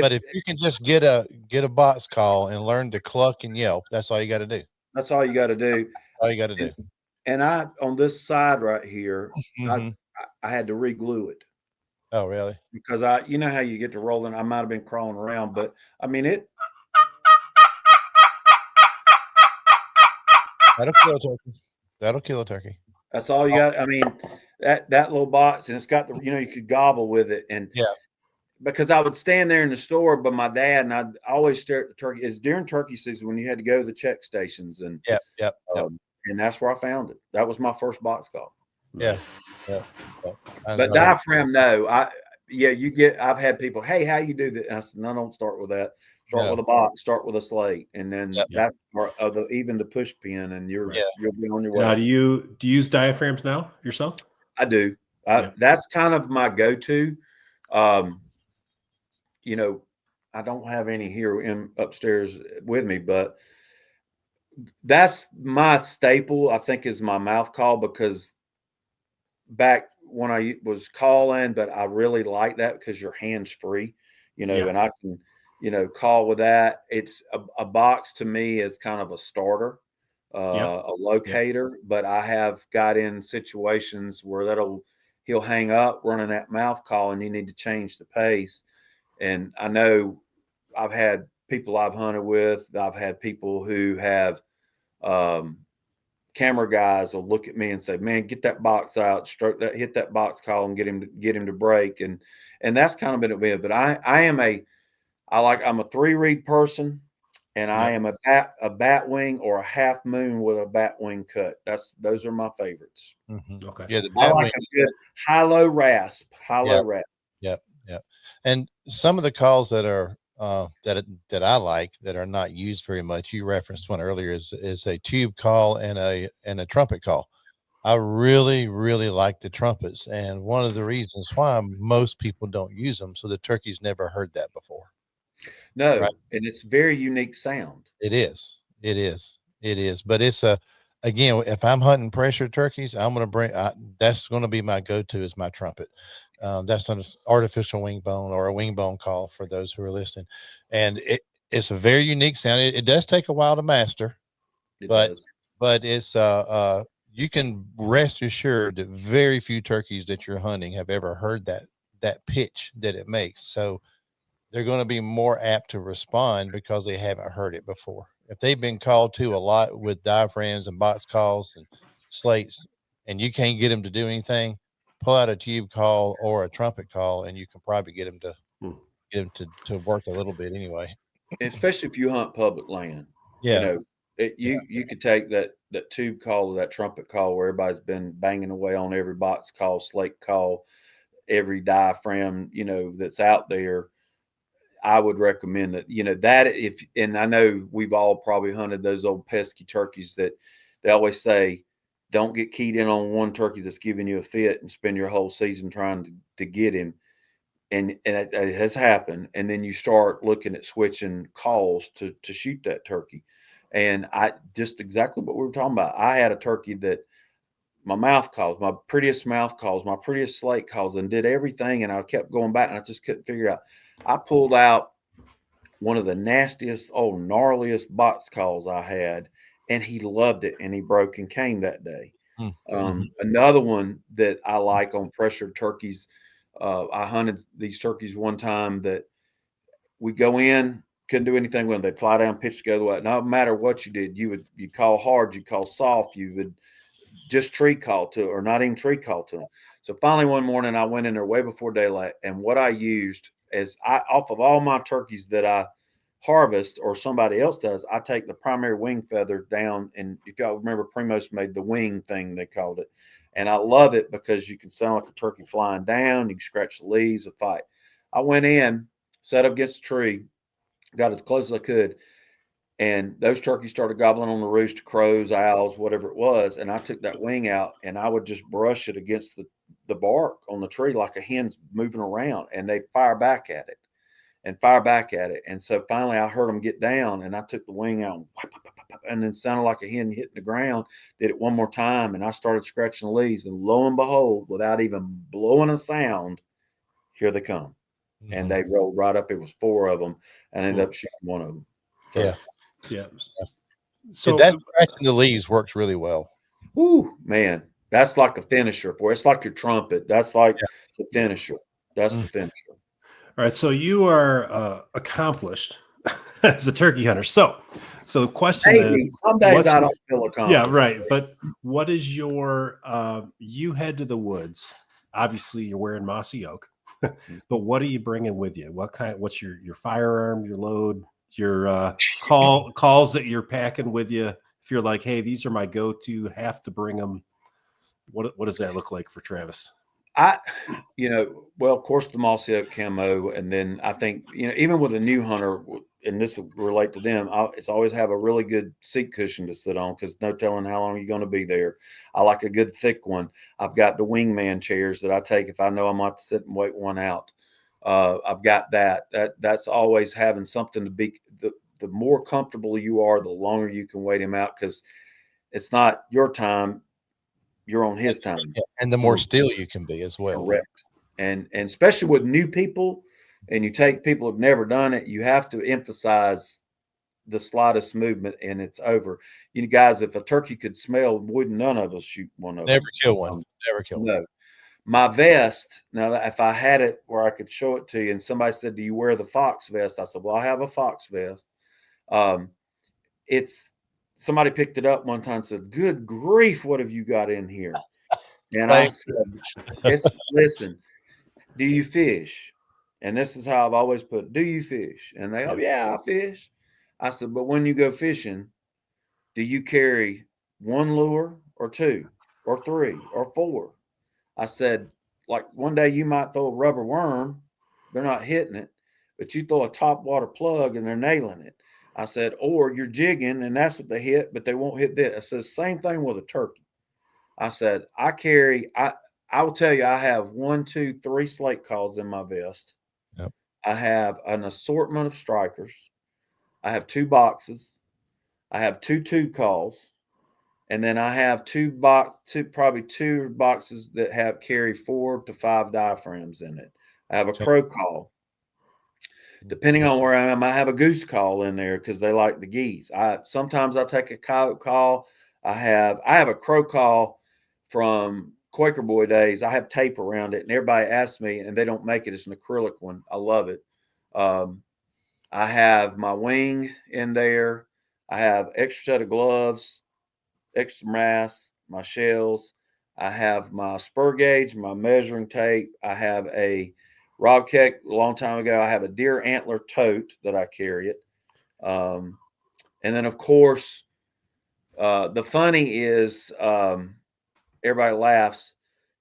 Speaker 1: But if you can just get a box call and learn to cluck and yelp, that's all you got to do.
Speaker 2: That's all you got to do.
Speaker 1: All you got to do.
Speaker 2: And I, on this side right here, I had to re-glue it.
Speaker 1: Oh, really?
Speaker 2: Because you know how you get to rolling. I might have been crawling around, but I mean it.
Speaker 1: That'll kill a turkey. That'll kill a turkey.
Speaker 2: That's all you got. I mean, that little box, and it's got the, you could gobble with it. And because I would stand there in the store by my dad, and I'd always stare at the turkey. It's during turkey season when you had to go to the check stations, and and that's where I found it. That was my first box call.
Speaker 1: Yes.
Speaker 2: But diaphragm, no. I've had people, hey, how you do that? And I said, no, don't start with that. Start with a box, start with a slate, and then that's part of even the push pin, and you'll be on your way.
Speaker 3: Now, do you use diaphragms now yourself?
Speaker 2: I do. That's kind of my go-to. You know, I don't have any here upstairs with me, but that's my staple, I think, is my mouth call, because back when I was calling, but I really like that because your hands free, and I can, call with that. It's a box to me is kind of a starter, a locator, but I have got in situations where he'll hang up running that mouth call and you need to change the pace. And I know I've had people I've hunted with, I've had people who have, camera guys will look at me and say, "Man, get that box out, stroke that, hit that box call, and get him to break." And that's kind of been a bit. But I'm a 3-reed person, and I am a bat wing or a half moon with a bat wing cut. Those are my favorites.
Speaker 1: Mm-hmm.
Speaker 2: Okay.
Speaker 1: Yeah, the
Speaker 2: I
Speaker 1: bat
Speaker 2: like
Speaker 1: wing,
Speaker 2: a good high-low rasp. High-low rasp.
Speaker 1: Yep. And some of the calls that are that I like that are not used very much. You referenced one earlier is a tube call and a trumpet call. I really, really like the trumpets, and one of the reasons why most people don't use them, so the turkey's never heard that before.
Speaker 2: No, right? And it's very unique sound.
Speaker 1: It is. But it's again, if I'm hunting pressure turkeys, I'm going to that's going to be my go-to is my trumpet. That's an artificial wing bone or a wing bone call for those who are listening. And it's a very unique sound. It does take a while to master, but it's, you can rest assured that very few turkeys that you're hunting have ever heard that pitch that it makes. So they're going to be more apt to respond because they haven't heard it before. If they've been called to a lot with diaphragms and box calls and slates, and you can't get them to do anything, pull out a tube call or a trumpet call, and you can probably get them to work a little bit anyway.
Speaker 2: Especially if you hunt public land.
Speaker 1: Yeah.
Speaker 2: You could take that tube call or that trumpet call where everybody's been banging away on every box call, slate call, every diaphragm, that's out there. I would recommend that, and I know we've all probably hunted those old pesky turkeys that they always say, don't get keyed in on one turkey that's giving you a fit and spend your whole season trying to get him. And it has happened. And then you start looking at switching calls to shoot that turkey. And I just exactly what we were talking about. I had a turkey that my mouth calls, my prettiest mouth calls, my prettiest slate calls, and did everything. And I kept going back and I just couldn't figure out. I pulled out one of the nastiest, gnarliest box calls I had, and he loved it, and he broke and came that day. Mm-hmm. Another one that I like on pressured turkeys, I hunted these turkeys one time that we go in, couldn't do anything with them. They'd fly down, pitch to go the way. No matter what you did, you'd call hard, you'd call soft, you would just tree call to, or not even tree call to them. So finally one morning I went in there way before daylight, and what I used is off of all my turkeys that I harvest or somebody else does, I take the primary wing feather down, and if y'all remember, Primos made the wing thing, they called it, and I love it because you can sound like a turkey flying down, you can scratch the leaves, a fight. I went in, set up against the tree, got as close as I could, and those turkeys started gobbling on the roost, crows, owls, whatever it was. And I took that wing out and I would just brush it against the bark on the tree like a hen's moving around, and they'd fire back at it. And so finally I heard them get down, and I took the wing out and then sounded like a hen hitting the ground, did it one more time, and I started scratching the leaves, and lo and behold, without even blowing a sound, here they come. Mm-hmm. And they rolled right up. It was 4 of them, and I ended up shooting one of them. So,
Speaker 1: yeah. So that scratching the leaves works really well.
Speaker 2: Ooh, man, that's like a finisher for it. It's like your trumpet. That's like the finisher. That's the finisher.
Speaker 3: All right. So you are accomplished as a turkey hunter. So the question is,
Speaker 2: some days I don't feel accomplished.
Speaker 3: Yeah, right. But what is your? You head to the woods. Obviously, you're wearing Mossy Oak. But what are you bringing with you? What's your firearm, your load, your calls that you're packing with you? If you're like, hey, these are my go-to, have to bring them. What does that look like for Travis?
Speaker 2: Well, of course, the Mossy Oak camo, and then I think, even with a new hunter, and this will relate to them, it's always have a really good seat cushion to sit on because no telling how long you're going to be there. I like a good thick one. I've got the wingman chairs that I take if I know I'm about to sit and wait one out. I've got that. That's always having something to be. The more comfortable you are, the longer you can wait him out because it's not your time. You're on his time.
Speaker 1: And the more still you can be as well.
Speaker 2: Correct. And especially with new people, and you take people who've never done it, you have to emphasize the slightest movement and it's over. You know, guys, if a turkey could smell, wouldn't none of us shoot one of them.
Speaker 1: Never kill one. Never kill one.
Speaker 2: No. My vest, now if I had it where I could show it to you and somebody said, do you wear the fox vest? I said, well, I have a fox vest. Somebody picked it up one time and said, good grief, what have you got in here? And I said, listen, do you fish? And this is how I've always put it, do you fish? And they, oh, yeah, I fish. I said, but when you go fishing, do you carry one lure or two or three or four? I said, like one day you might throw a rubber worm, they're not hitting it, but you throw a top water plug and they're nailing it. I said, or you're jigging and that's what they hit, but they won't hit that. I said, same thing with a turkey. I said, I will tell you, I have 1, 2, 3 slate calls in my vest.
Speaker 1: Yep.
Speaker 2: I have an assortment of strikers. I have 2 boxes. I have 2 tube calls. And then I have probably 2 boxes that carry 4 to 5 diaphragms in it. I have a crow call. Depending on where I am, I have a goose call in there because they like the geese. Sometimes I take a coyote call. I have a crow call from Quaker Boy days. I have tape around it, and everybody asks me, and they don't make it. It's an acrylic one. I love it. I have my wing in there. I have extra set of gloves, extra mask, my shells. I have my spur gauge, my measuring tape. I have a Rob Keck a long time ago. I have a deer antler tote that I carry it. And then, of course, the funny is everybody laughs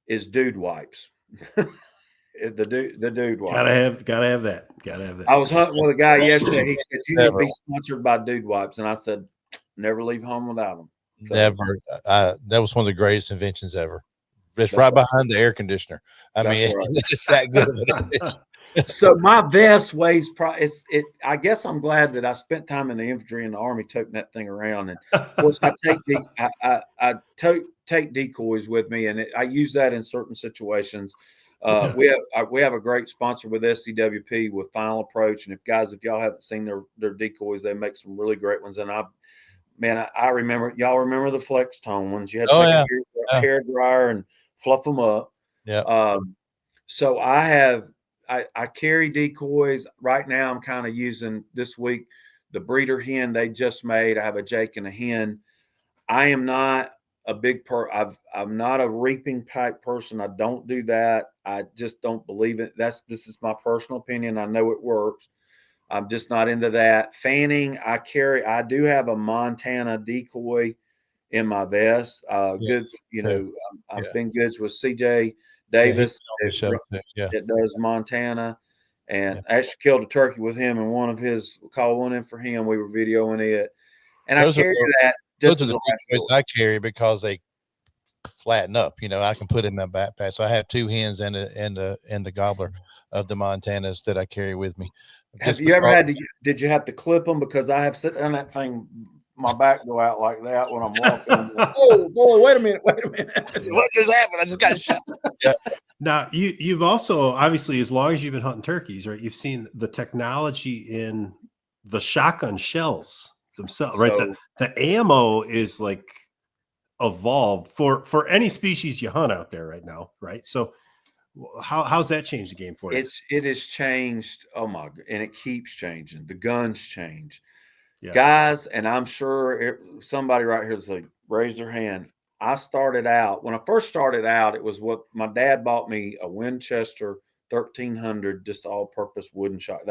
Speaker 2: is dude wipes. the dude wipes.
Speaker 3: Gotta have that.
Speaker 2: I was hunting with a guy yesterday. He said, you need to be sponsored by dude wipes. And I said, never leave home without them. So,
Speaker 1: never. That was one of the greatest inventions ever. It's right behind the air conditioner. I mean, it's that good of an invention.
Speaker 2: So my vest weighs I guess I'm glad that I spent time in the infantry and the army toting that thing around. And of course I take decoys with me, and I use that in certain situations. We have a great sponsor with SCWP with Final Approach, and if y'all haven't seen their decoys, they make some really great ones. And I remember, y'all remember the Flex Tone ones. You had to take a hair dryer and fluff them up.
Speaker 1: Yeah.
Speaker 2: So I carry decoys right now. I'm kind of using this week the breeder hen they just made. I have a Jake and a hen. I am not a big I'm not a reaping type person. I don't do that. I just don't believe it. This is my personal opinion. I know it works. I'm just not into that. Fanning, I do have a Montana decoy in my vest. Good, I've been goods with CJ Davis. It does Montana, and I actually killed a turkey with him and one of his call one in for him. We were videoing it, and I carry that.
Speaker 1: Those are the decoys I carry because they flatten up. I can put in my backpack. So I have 2 hens and the gobbler of the Montanas that I carry with me.
Speaker 2: Have you ever did you have to clip them? Because I have sit on that thing, my back go out like that when I'm walking. Oh boy, wait a minute. What just happened? I just got shot.
Speaker 1: Yeah.
Speaker 3: Now you've also, obviously, as long as you've been hunting turkeys, right? You've seen the technology in the shotgun shells themselves, right? The ammo is like evolved for any species you hunt out there right now, right? So how's that changed the game for you?
Speaker 2: It has changed. Oh my God. And it keeps changing. The guns change.
Speaker 3: Yeah.
Speaker 2: Guys, and I'm sure somebody right here is like, raise their hand. When I first started out, it was what my dad bought me, a Winchester 1300, just all-purpose wooden shot.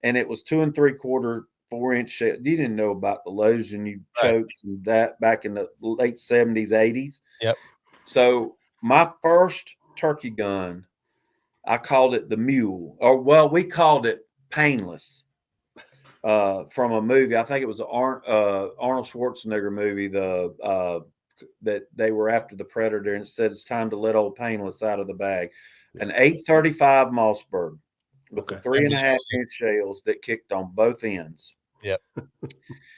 Speaker 2: And it was 2 3/4 4-inch shell. You didn't know about the loads and you chokes and that back in the late 70s, 80s.
Speaker 1: Yep.
Speaker 2: So my first turkey gun, I called it the Mule, we called it Painless. from a movie. I think it was an Arnold Schwarzenegger movie. That they were after the predator and said it's time to let old Painless out of the bag. An 835 Mossberg with the 3.5-inch shells that kicked on both ends.
Speaker 1: Yep.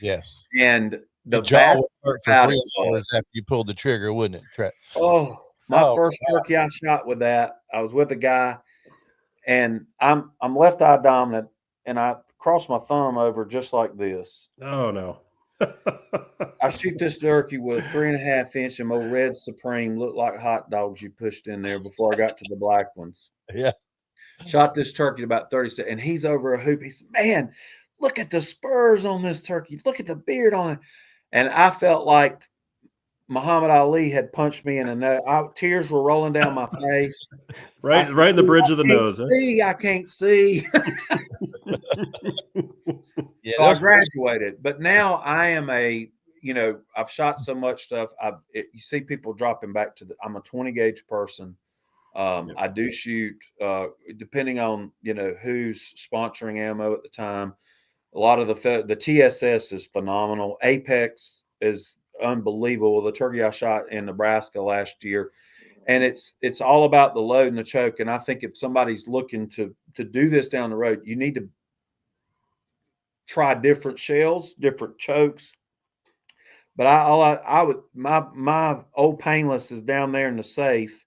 Speaker 1: Yes.
Speaker 2: And the
Speaker 1: jaw
Speaker 2: back
Speaker 1: would hurt for 3 hours after you pulled the trigger, wouldn't it?
Speaker 2: My first turkey I shot with that, I was with a guy, and I'm left eye dominant, and I cross my thumb over just like this.
Speaker 3: Oh no.
Speaker 2: I shoot this turkey with a 3.5-inch, and my red Supreme looked like hot dogs you pushed in there before I got to the black ones.
Speaker 1: Yeah.
Speaker 2: Shot this turkey about 30 seconds, and he's over a hoop. He said, "Man, look at the spurs on this turkey. Look at the beard on it." And I felt like Muhammad Ali had punched me in the nose. Tears were rolling down my face.
Speaker 3: right in the bridge of the nose.
Speaker 2: I can't see.
Speaker 1: Yeah,
Speaker 2: so I graduated, but now I am I've shot so much stuff. You see people dropping back to I'm a 20 gauge person. I do shoot, depending on, who's sponsoring ammo at the time. A lot of the TSS is phenomenal. Apex is unbelievable. The turkey I shot in Nebraska last year, and it's all about the load and the choke. And I think if somebody's looking to do this down the road, you need to try different shells, different chokes. But my old Painless is down there in the safe.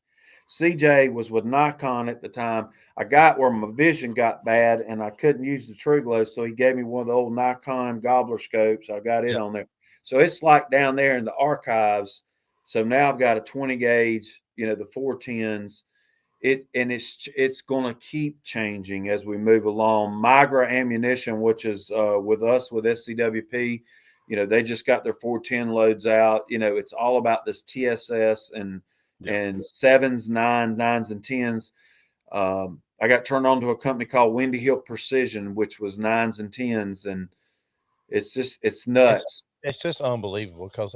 Speaker 2: CJ was with Nikon at the time. I got where my vision got bad and I couldn't use the true glow, so he gave me one of the old Nikon gobbler scopes. I got it on there. So it's like down there in the archives. So now I've got a 20 gauge, the 410s. It's going to keep changing as we move along. Migra Ammunition, which is with us with SCWP, they just got their 410 loads out. It's all about this TSS and 7s, 9s, and 10s. I got turned on to a company called Windy Hill Precision, which was 9s and 10s, and it's nuts.
Speaker 1: It's just unbelievable because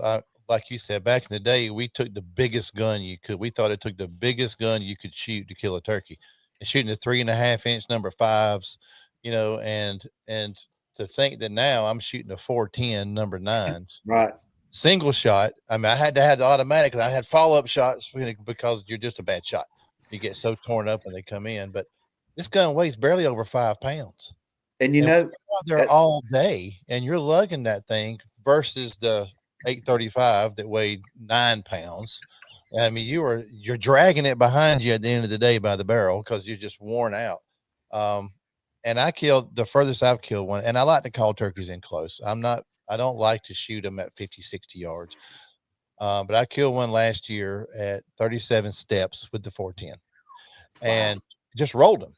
Speaker 1: like you said, back in the day, we took the biggest gun you could. We thought it took the biggest gun you could shoot to kill a turkey, and shooting the 3.5-inch number 5s, and to think that now I'm shooting a 410 number 9s,
Speaker 2: right?
Speaker 1: Single shot. I mean, I had to have the automatic, and I had follow-up shots because you're just a bad shot. You get so torn up when they come in. But this gun weighs barely over 5 pounds,
Speaker 2: and
Speaker 1: we're out there all day, and you're lugging that thing versus the 835 that weighed 9 pounds. I mean, you're dragging it behind you at the end of the day by the barrel because you're just worn out. And I killed the furthest I've killed one, and I like to call turkeys in close. I don't like to shoot them at 50, 60 yards. But I killed one last year at 37 steps with the 410 and just rolled him.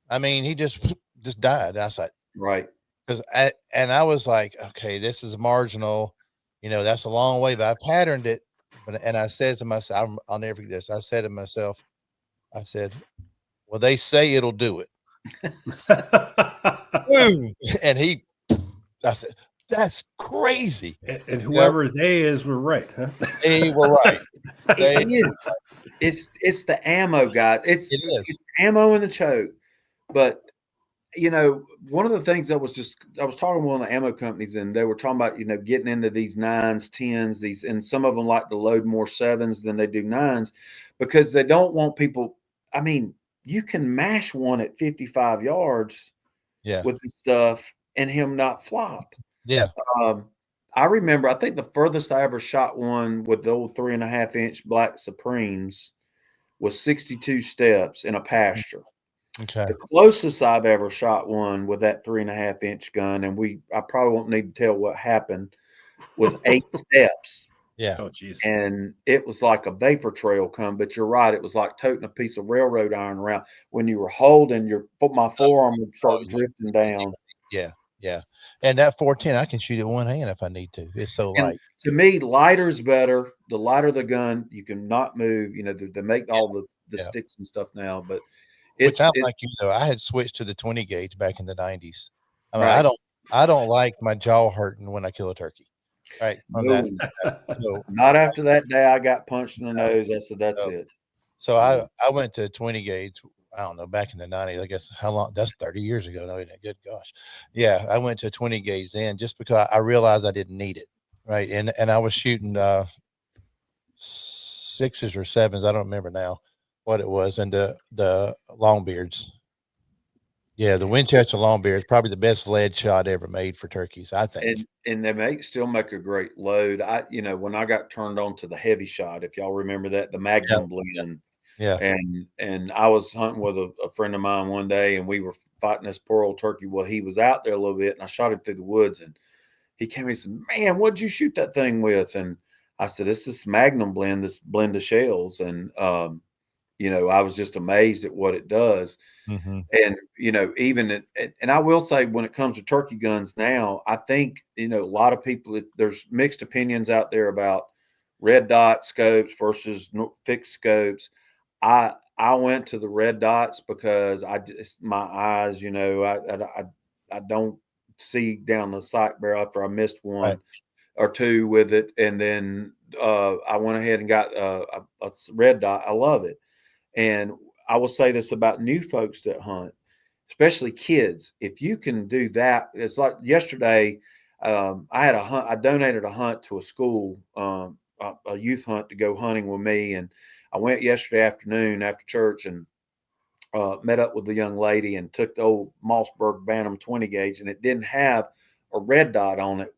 Speaker 1: I mean, he just died. I was like,
Speaker 2: right.
Speaker 1: I was like, okay, this is marginal. That's a long way, but I patterned it. And I said to myself, I'll never forget this. I said to myself, well, they say it'll do it. Boom. And I said, that's crazy.
Speaker 3: And whoever they is were right, huh?
Speaker 1: They were right.
Speaker 2: It's the ammo, guy. It's ammo in the choke. But one of the things I was talking to one of the ammo companies, and they were talking about, getting into these 9s, 10s, and some of them like to load more 7s than they do 9s because they don't want people. I mean, you can mash one at 55 yards with this stuff and him not flop.
Speaker 1: Yeah.
Speaker 2: I remember, I think the furthest I ever shot one with the old 3.5-inch Black Supremes was 62 steps in a pasture.
Speaker 1: Okay.
Speaker 2: The closest I've ever shot one with that 3.5-inch gun, and I probably won't need to tell what happened, was 8 steps.
Speaker 1: Yeah.
Speaker 3: Oh, geez.
Speaker 2: And it was like a vapor trail come, but you're right. It was like toting a piece of railroad iron around. When you were holding my forearm would start drifting down.
Speaker 1: Yeah. Yeah. And that 410, I can shoot it one hand if I need to. It's so light.
Speaker 2: To me, lighter's better. The lighter the gun, you can not move. They make all the sticks and stuff now, but
Speaker 1: which I'm like you though. I had switched to the 20 gauge back in the 90s. I mean, I don't like my jaw hurting when I kill a turkey. Right.
Speaker 2: So, not after that day I got punched in the nose. I said, that's it.
Speaker 1: So I went to 20 gauge. I don't know, back in the 90s, I guess how long, that's 30 years ago. No, isn't it? Good gosh. Yeah. I went to a 20 gauge then just because I realized I didn't need it. Right. And I was shooting, sixes or sevens. I don't remember now what it was. And the long beards. Yeah. The Winchester long beard is probably the best lead shot ever made for turkeys, I think.
Speaker 2: And they still make a great load. When I got turned on to the heavy shot, if y'all remember that, the
Speaker 1: Yeah.
Speaker 2: Magnum
Speaker 1: Yeah.
Speaker 2: blend,
Speaker 1: Yeah.
Speaker 2: and I was hunting with a friend of mine one day, and we were fighting this poor old turkey. Well, he was out there a little bit, and I shot him through the woods, and he came and said, "Man, what'd you shoot that thing with?" And I said, "It's this Magnum blend, this blend of shells." And I was just amazed at what it does.
Speaker 1: Mm-hmm.
Speaker 2: And and I will say, when it comes to turkey guns now, I think a lot of people, there's mixed opinions out there about red dot scopes versus fixed scopes. I went to the red dots because my eyes, I don't see down the sight barrel after I missed
Speaker 1: Right.
Speaker 2: one or two with it, and then I went ahead and got a red dot. I love it. And I will say this about new folks that hunt, especially kids. If you can do that, it's like yesterday. I had a hunt. I donated a hunt to a school, a youth hunt, to go hunting with me. And I went yesterday afternoon after church and met up with the young lady and took the old Mossberg Bantam 20 gauge, and it didn't have a red dot on it.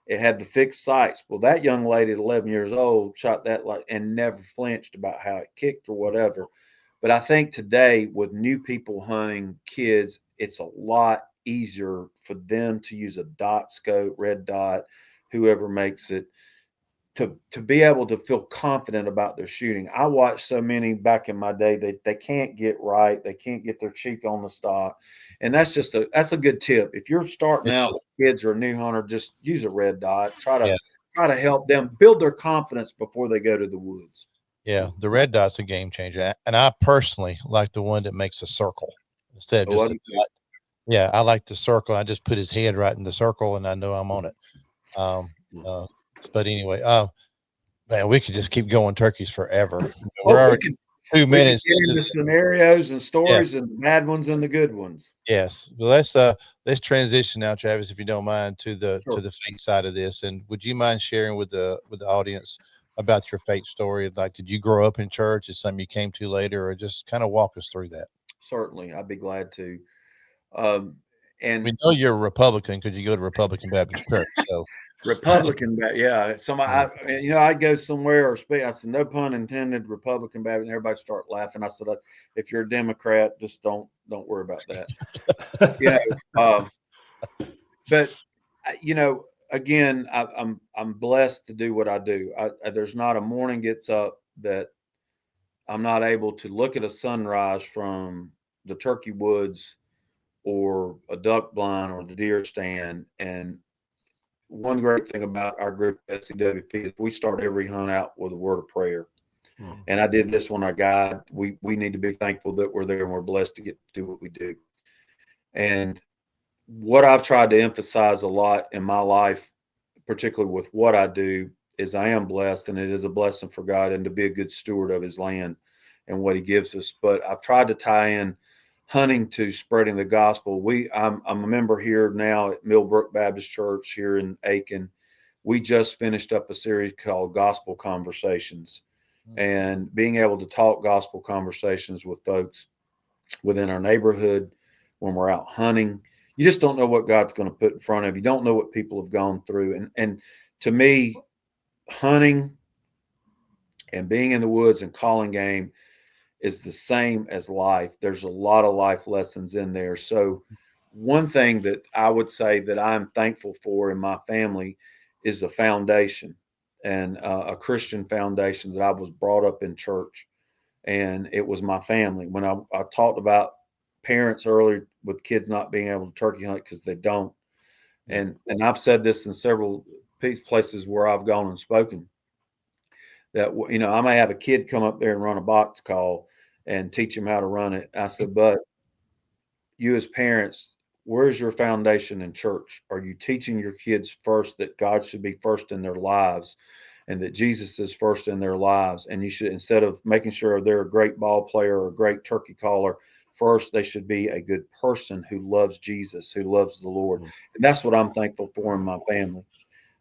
Speaker 2: It had the fixed sights. Well, that young lady at 11 years old shot that and never flinched about how it kicked or whatever. But I think today, with new people hunting kids, it's a lot easier for them to use a dot scope, red dot, whoever makes it, to be able to feel confident about their shooting. I watched so many back in my day that they can't get right, they can't get their cheek on the stock, and that's a good tip. If you're starting
Speaker 1: It
Speaker 2: out
Speaker 1: is.
Speaker 2: with kids or a new hunter, just use a red dot.
Speaker 1: Yeah.
Speaker 2: Try to help them build their confidence before they go to the woods.
Speaker 1: Yeah. The red dot's a game changer. And I personally like the one that makes a circle instead of
Speaker 2: Oh,
Speaker 1: just a dot. Yeah. I like the circle. I just put his head right in the circle and I know I'm on it. Um, uh, but anyway, man, we could just keep going turkeys forever. We're
Speaker 2: Oh,
Speaker 1: already two
Speaker 2: we could
Speaker 1: minutes
Speaker 2: get
Speaker 1: into
Speaker 2: into
Speaker 1: this.
Speaker 2: scenarios and
Speaker 1: Yeah.
Speaker 2: stories, and the bad ones and the good ones.
Speaker 1: Yes. Well, let's transition now, Travis, if you don't mind, to
Speaker 2: Sure.
Speaker 1: the faith side of this. And would you mind sharing with the audience about your faith story? Like, did you grow up in church? Is something you came to later, or just kind of walk us through that?
Speaker 2: Certainly, I'd be glad to. Um,
Speaker 1: We
Speaker 2: and
Speaker 1: know you're a Republican because you go to Republican Baptist Church. So
Speaker 2: Republican, yeah.
Speaker 1: yeah.
Speaker 2: I go somewhere or speak. I said, no pun intended, Republican Baptist, and everybody start laughing. I said, if you're a Democrat, just don't worry about that. But again, I'm blessed to do what I do. There's not a morning gets up that I'm not able to look at a sunrise from the turkey woods or a duck blind or the deer stand. And one great thing about our group at SCWP is we start every hunt out with a word of prayer.
Speaker 3: Hmm.
Speaker 2: And I did this one, our guide. We need to be thankful that we're there and we're blessed to get to do what we do. And what I've tried to emphasize a lot in my life, particularly with what I do, is I am blessed, and it is a blessing for God, and to be a good steward of his land and what he gives us. But I've tried to tie in hunting to spreading the gospel. I'm a member here now at Millbrook Baptist Church here in Aiken. We just finished up a series called Gospel Conversations, and being able to talk gospel conversations with folks within our neighborhood when we're out hunting. You just don't know what God's going to put in front of you. You don't know what people have gone through. And to me, hunting and being in the woods and calling game is the same as life. There's a lot of life lessons in there. So one thing that I would say that I'm thankful for in my family is a foundation, and a Christian foundation, that I was brought up in church, and it was my family. When I talked about parents earlier with kids not being able to turkey hunt because they don't. And I've said this in several places where I've gone and spoken, that I may have a kid come up there and run a box call and teach him how to run it. I said, but you as parents, where's your foundation in church? Are you teaching your kids first that God should be first in their lives, and that Jesus is first in their lives? And you should, instead of making sure they're a great ball player or a great turkey caller, first, they should be a good person who loves Jesus, who loves the Lord. And that's what I'm thankful for in my family.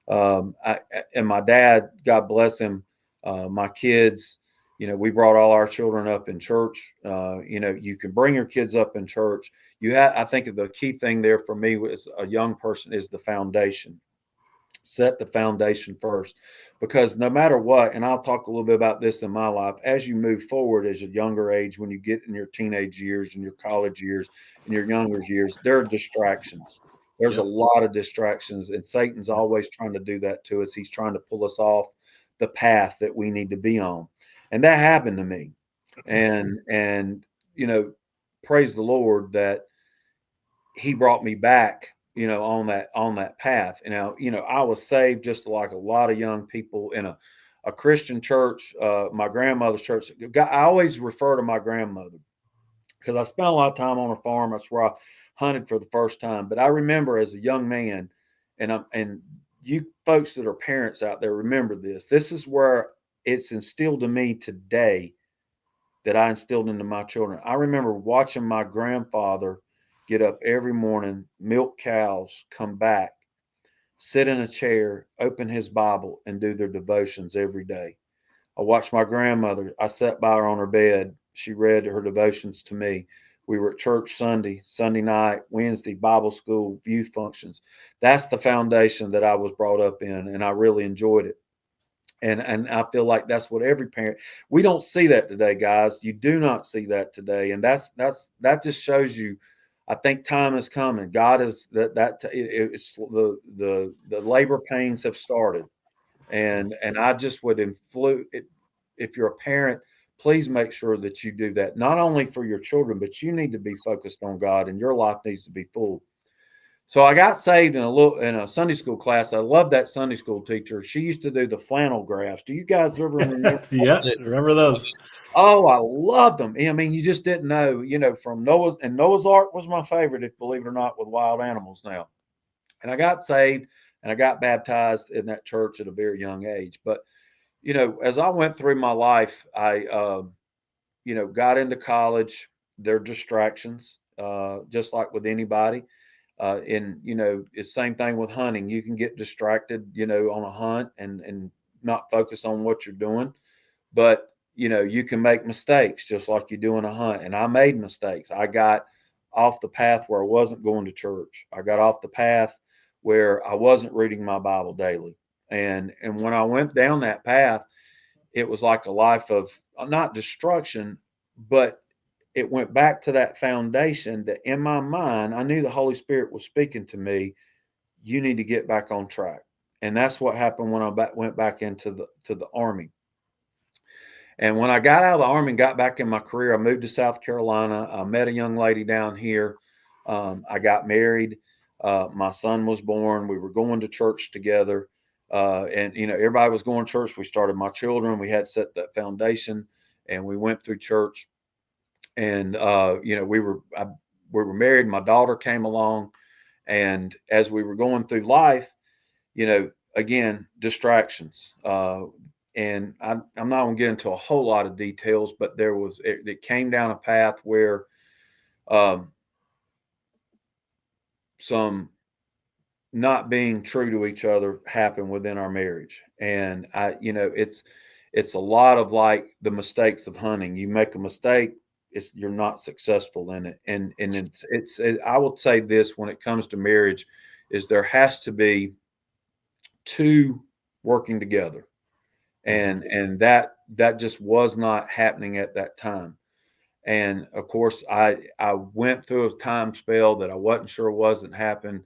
Speaker 2: And my dad, God bless him, my kids, we brought all our children up in church. You can bring your kids up in church. I think the key thing there for me as a young person is the foundation. Set the foundation first, because no matter what, and I'll talk a little bit about this in my life, as you move forward as a younger age, when you get in your teenage years and your college years and your younger years, there are distractions. There's a lot of distractions, and Satan's always trying to do that to us. He's trying to pull us off the path that we need to be on. And that happened to me. And praise the Lord that he brought me back, on that path. And now, I was saved just like a lot of young people in a Christian church, my grandmother's church. I always refer to my grandmother because I spent a lot of time on a farm. That's where I hunted for the first time. But I remember as a young man, and you folks that are parents out there, remember this. This is where it's instilled in me today that I instilled into my children. I remember watching my grandfather get up every morning, milk cows, come back, sit in a chair, open his Bible, and do their devotions every day. I watched my grandmother. I sat by her on her bed. She read her devotions to me. We were at church Sunday night, Wednesday, Bible school, youth functions. That's the foundation that I was brought up in, and I really enjoyed it. And I feel like that's what every parent, we don't see that today, guys. You do not see that today. And that just shows you, I think time is coming. God is it's the labor pains have started. And I just would if you're a parent, please make sure that you do that, not only for your children, but you need to be focused on God, and your life needs to be full. So I got saved in a Sunday school class. I love that Sunday school teacher. She used to do the flannel graphs. Do you guys ever remember?
Speaker 3: Yeah, remember those?
Speaker 2: Oh, I loved them. I mean, you just didn't know, from Noah's Ark was my favorite, if believe it or not, with wild animals now. And I got saved and I got baptized in that church at a very young age. But, as I went through my life, I, got into college. There are distractions, just like with anybody. And it's the same thing with hunting. You can get distracted, on a hunt and not focus on what you're doing. But you can make mistakes just like you do in a hunt. And I made mistakes. I got off the path where I wasn't going to church. I got off the path where I wasn't reading my Bible daily. And when I went down that path, it was like a life of not destruction, but it went back to that foundation that in my mind, I knew the Holy Spirit was speaking to me. You need to get back on track. And that's what happened when I went back into the Army. And when I got out of the Army and got back in my career, I moved to South Carolina. I met a young lady down here. I got married. My son was born. We were going to church together. And everybody was going to church. We started my children. We had set that foundation, and we went through church. And we were married. My daughter came along, and as we were going through life, again, distractions. And I'm not going to get into a whole lot of details, but it came down a path where some not being true to each other happened within our marriage. And it's a lot of like the mistakes of hunting. You make a mistake, you're not successful in it. And I would say this when it comes to marriage is there has to be two working together. And that just was not happening at that time. And of course, I went through a time spell that I wasn't sure wasn't happening,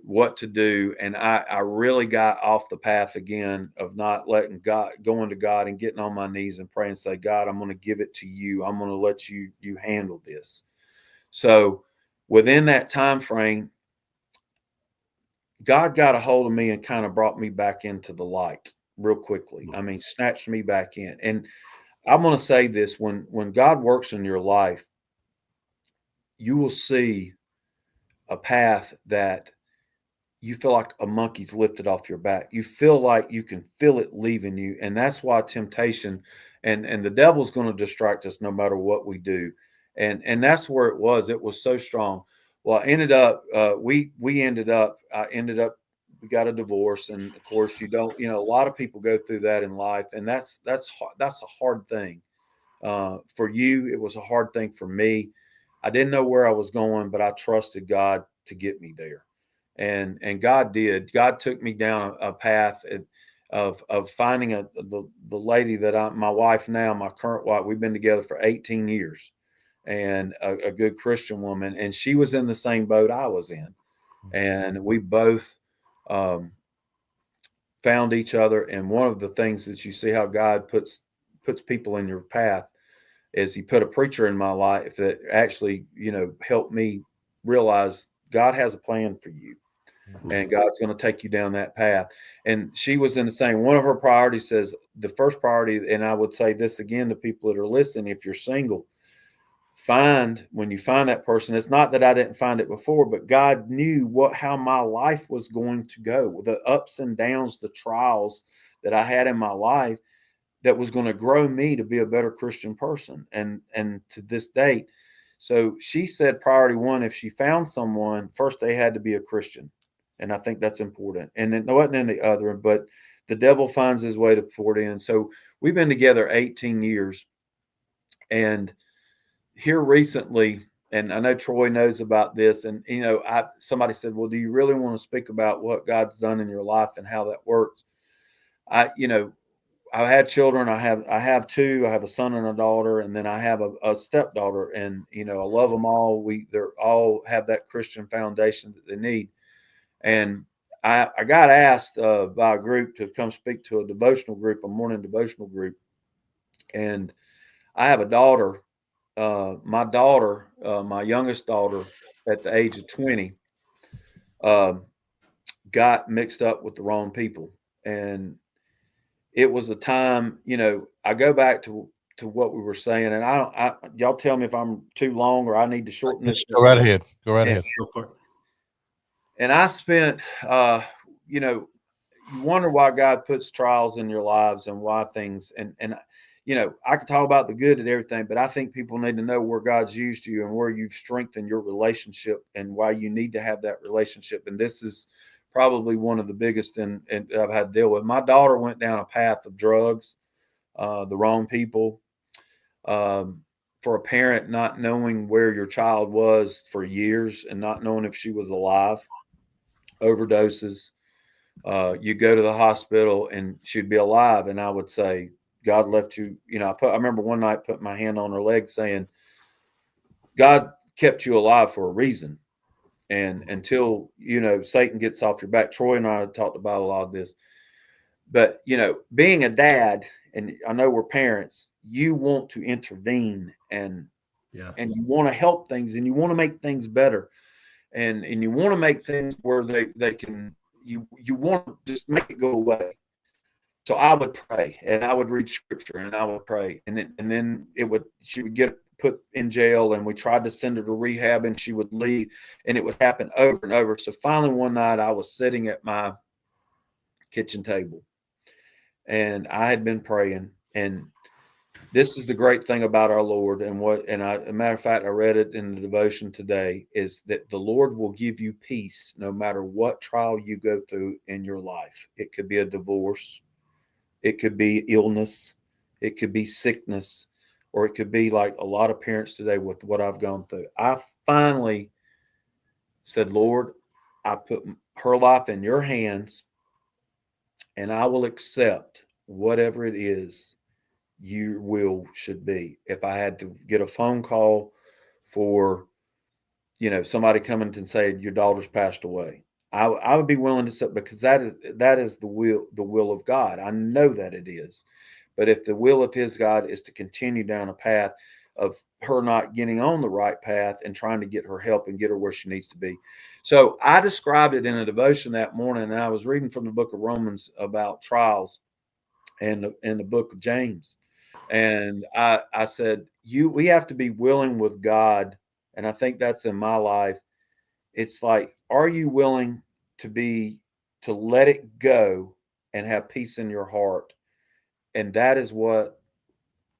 Speaker 2: what to do. And I really got off the path again of not letting God, going to God and getting on my knees and praying and say, God, I'm going to give it to you. I'm going to let you handle this. So within that time frame, God got a hold of me and kind of brought me back into the light real quickly. I mean, snatched me back in. And I'm going to say this, when God works in your life, you will see a path that you feel like a monkey's lifted off your back. You feel like you can feel it leaving you. And that's why temptation and the devil's going to distract us no matter what we do. And that's where it was. It was so strong. Well, I ended up, we got a divorce. And of course, a lot of people go through that in life. And that's a hard thing. For you, it was a hard thing for me. I didn't know where I was going, but I trusted God to get me there. And God did. God took me down a path of finding the lady that my wife now, my current wife. We've been together for 18 years, and a good Christian woman. And she was in the same boat I was in, and we both found each other. And one of the things that you see how God puts people in your path is He put a preacher in my life that actually, helped me realize God has a plan for you. And God's going to take you down that path. And she was in the same. One of her priorities says the first priority, and I would say this again to people that are listening: if you're single, when you find that person, it's not that I didn't find it before, but God knew how my life was going to go, the ups and downs, the trials that I had in my life, that was going to grow me to be a better Christian person. And to this date. So she said priority one, if she found someone, first they had to be a Christian. And I think that's important. And it wasn't any other, but the devil finds his way to pour it in. So we've been together 18 years. And here recently, and I know Troy knows about this, and somebody said, well, do you really want to speak about what God's done in your life and how that works? I had children. I have two. I have a son and a daughter, and then I have a stepdaughter. And I love them all. They're all have that Christian foundation that they need. And I got asked by a group to come speak to a devotional group, a morning devotional group. And I have a daughter. My daughter, my youngest daughter, at the age of 20, got mixed up with the wrong people. And it was a time, I go back to what we were saying, and y'all tell me if I'm too long or I need to shorten this.
Speaker 1: Go right ahead. Go right ahead.
Speaker 3: Go for it.
Speaker 2: And I spent, you wonder why God puts trials in your lives and why things, and I could talk about the good and everything, but I think people need to know where God's used you and where you've strengthened your relationship and why you need to have that relationship. And this is probably one of the biggest and I've had to deal with. My daughter went down a path of drugs, the wrong people. For a parent not knowing where your child was for years and not knowing if she was alive, overdoses. You go to the hospital and she'd be alive, and I would say, God left you. I remember one night putting my hand on her leg saying, God kept you alive for a reason. And until, Satan gets off your back. Troy and I talked about a lot of this. But, being a dad, and I know we're parents, you want to intervene and you want to help things and you want to make things better. And you want to make things where they can, you want to just make it go away. So I would pray and I would read scripture and I would pray. And then she would get put in jail, and we tried to send her to rehab and she would leave, and it would happen over and over. So finally one night I was sitting at my kitchen table and I had been praying, and this is the great thing about our Lord. And as a matter of fact, I read it in the devotion today, is that the Lord will give you peace no matter what trial you go through in your life. It could be a divorce. It could be illness. It could be sickness, or it could be like a lot of parents today with what I've gone through. I finally said, Lord, I put her life in your hands, and I will accept whatever it is your will should be. If I had to get a phone call for, somebody coming and saying your daughter's passed away, I would be willing to accept, because that is the will of God. I know that it is. But if the will of his God is to continue down a path of her not getting on the right path and trying to get her help and get her where she needs to be. So I described it in a devotion that morning, and I was reading from the book of Romans about trials and the book of James. And I said, we have to be willing with God. And I think that's in my life. It's like, are you willing to let it go and have peace in your heart? And that is what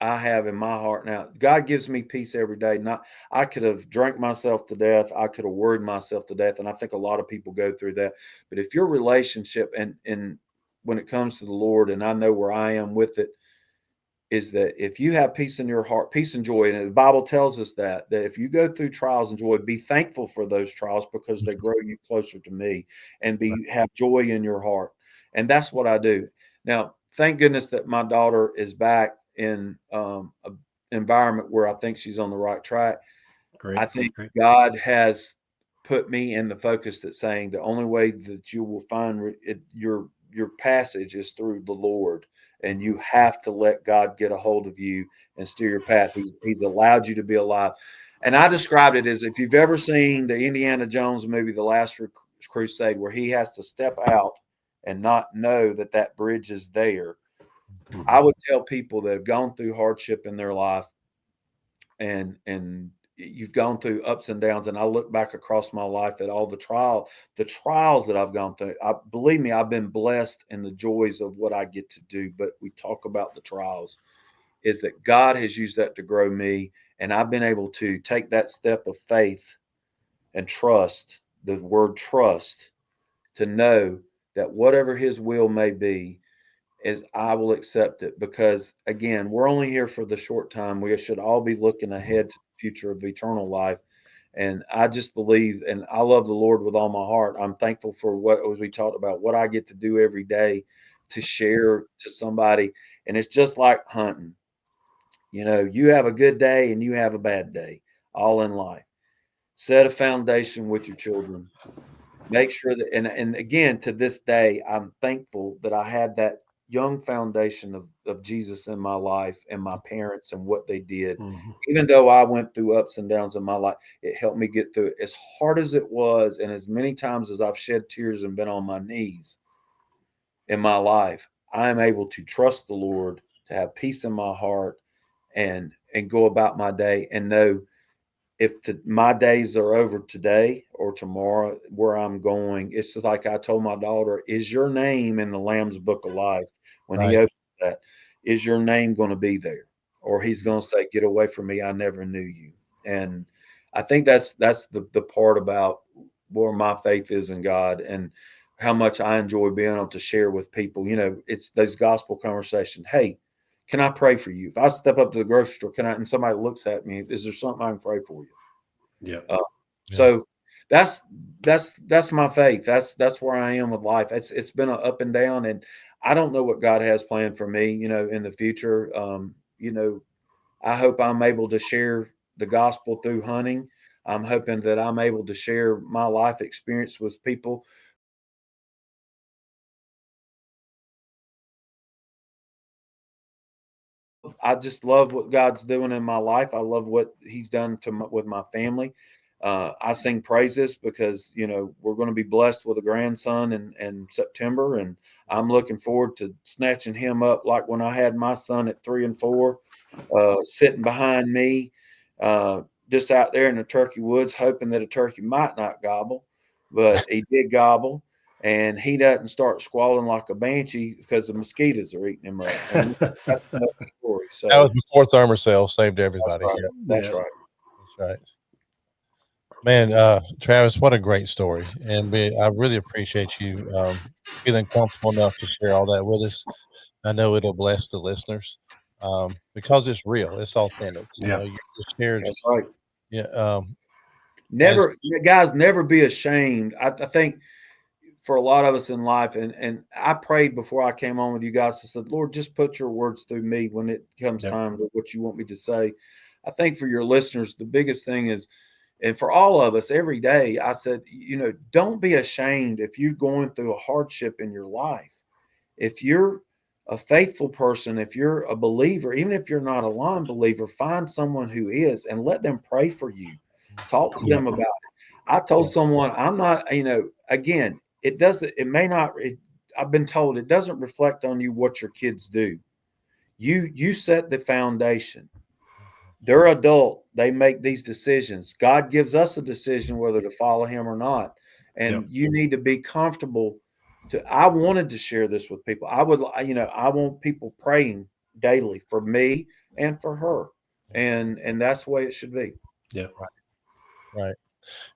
Speaker 2: I have in my heart now. God gives me peace every day. Not I could have drank myself to death. I could have worried myself to death. And I think a lot of people go through that. But if your relationship and when it comes to the Lord, and I know where I am with it, is that if you have peace in your heart, peace and joy, and the Bible tells us that if you go through trials and joy, be thankful for those trials because they grow you closer to me, and have joy in your heart. And that's what I do. Now, thank goodness that my daughter is back in an environment where I think she's on the right track.
Speaker 3: Great.
Speaker 2: I think
Speaker 3: Great.
Speaker 2: God has put me in the focus that's saying the only way that you will find your passage is through the Lord, and you have to let God get a hold of you and steer your path. He's allowed you to be alive. And I described it as if you've ever seen the Indiana Jones movie, The Last Crusade, where he has to step out and not know that that bridge is there.
Speaker 3: Mhm.
Speaker 2: I would tell people that have gone through hardship in their life and you've gone through ups and downs, and I look back across my life at all the trials that I've gone through. Believe me, I've been blessed in the joys of what I get to do, but we talk about the trials, is that God has used that to grow me, and I've been able to take that step of faith and trust, the word trust, to know that whatever his will may be, is I will accept it, because again, we're only here for the short time. We should all be looking ahead to the future of eternal life. And I just believe, and I love the Lord with all my heart. I'm thankful for what, as we talked about, what I get to do every day to share to somebody. And it's just like hunting. You have a good day and you have a bad day, all in life. Set a foundation with your children. Make sure that, and again, to this day, I'm thankful that I had that young foundation of Jesus in my life and my parents and what they did.
Speaker 3: Mhm.
Speaker 2: Even though I went through ups and downs in my life, it helped me get through it. As hard as it was, and as many times as I've shed tears and been on my knees in my life, I am able to trust the Lord, to have peace in my heart, and go about my day and know if my days are over today or tomorrow, where I'm going, it's like I told my daughter, is your name in the Lamb's Book of Life? When he
Speaker 1: Right.
Speaker 2: opens that, is your name going to be there? Or he's going to say, get away from me, I never knew you. And I think that's the part about where my faith is in God, and how much I enjoy being able to share with people. It's those gospel conversations. Hey, can I pray for you? If I step up to the grocery store, and somebody looks at me, is there something I can pray for you?
Speaker 3: Yeah.
Speaker 2: Uh,
Speaker 1: Yeah.
Speaker 2: so that's my faith. That's where I am with life. It's been an up and down, and I don't know what God has planned for me, in the future. I hope I'm able to share the gospel through hunting. I'm hoping that I'm able to share my life experience with people. I just love what God's doing in my life. I love what He's done with my family. I sing praises because we're going to be blessed with a grandson in September, and I'm looking forward to snatching him up like when I had my son at 3 and 4, sitting behind me, just out there in the turkey woods, hoping that a turkey might not gobble, but he did gobble. And he doesn't start squalling like a banshee because the mosquitoes are eating him up. And that's another story.
Speaker 1: That
Speaker 2: So
Speaker 1: was before Thermacell saved
Speaker 2: that's
Speaker 1: everybody.
Speaker 2: right.
Speaker 1: Yeah,
Speaker 2: That's
Speaker 3: Yeah.
Speaker 2: right.
Speaker 1: that's right. Man, Travis, what a great story. And I really appreciate you feeling comfortable enough to share all that with us. I know it'll bless the listeners because it's real, it's authentic.
Speaker 3: Yeah.
Speaker 1: You just shared,
Speaker 2: That's right.
Speaker 1: yeah, as
Speaker 2: Never, guys, never be ashamed. I think for a lot of us in life, and I prayed before I came on with you guys. I said, Lord, just put your words through me when it comes
Speaker 3: Yep.
Speaker 2: time to what you want me to say. I think for your listeners, the biggest thing is, and for all of us every day, I said, don't be ashamed if you're going through a hardship in your life. If you're a faithful person, if you're a believer, even if you're not a non-believer, find someone who is and let them pray for you. Talk to them
Speaker 3: Yep.
Speaker 2: about it. I told someone, I'm not, again, I've been told it doesn't reflect on you what your kids do. You set the foundation. They're adult. They make these decisions. God gives us a decision whether to follow him or not.
Speaker 3: Yep.
Speaker 2: And you need to be comfortable I wanted to share this with people. I want people praying daily for me and for her. And that's the way it should be.
Speaker 3: Yeah.
Speaker 1: Right.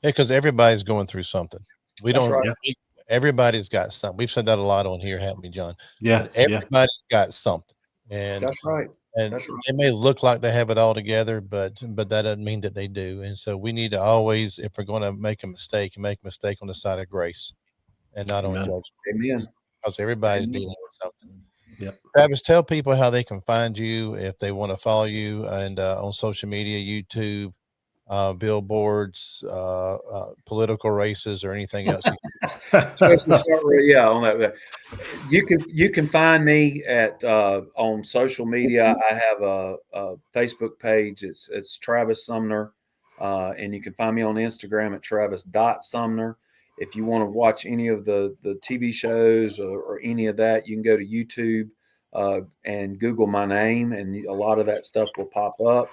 Speaker 1: Yeah, because everybody's going through something. We
Speaker 2: That's
Speaker 1: don't.
Speaker 2: right.
Speaker 1: Everybody's got something. We've said that a lot on here, haven't we, John?
Speaker 3: Yeah.
Speaker 1: But everybody's got something, and
Speaker 2: That's right.
Speaker 1: and
Speaker 2: That's right.
Speaker 1: they may look like they have it all together, but that doesn't mean that they do. And so we need to always, if we're going to make a mistake on the side of grace, and not on
Speaker 3: Amen.
Speaker 1: judgment.
Speaker 2: Amen.
Speaker 1: Because everybody's
Speaker 2: Amen.
Speaker 1: dealing with something.
Speaker 3: Yep.
Speaker 1: Travis, tell people how they can find you if they want to follow you and on social media, YouTube, billboards, political races, or anything else.
Speaker 2: Yeah, on that. You can find me at on social media. I have a Facebook page. It's Travis Sumner, and you can find me on Instagram at Travis.Sumner. If you want to watch any of the TV shows or any of that, you can go to YouTube and Google my name, and a lot of that stuff will pop up.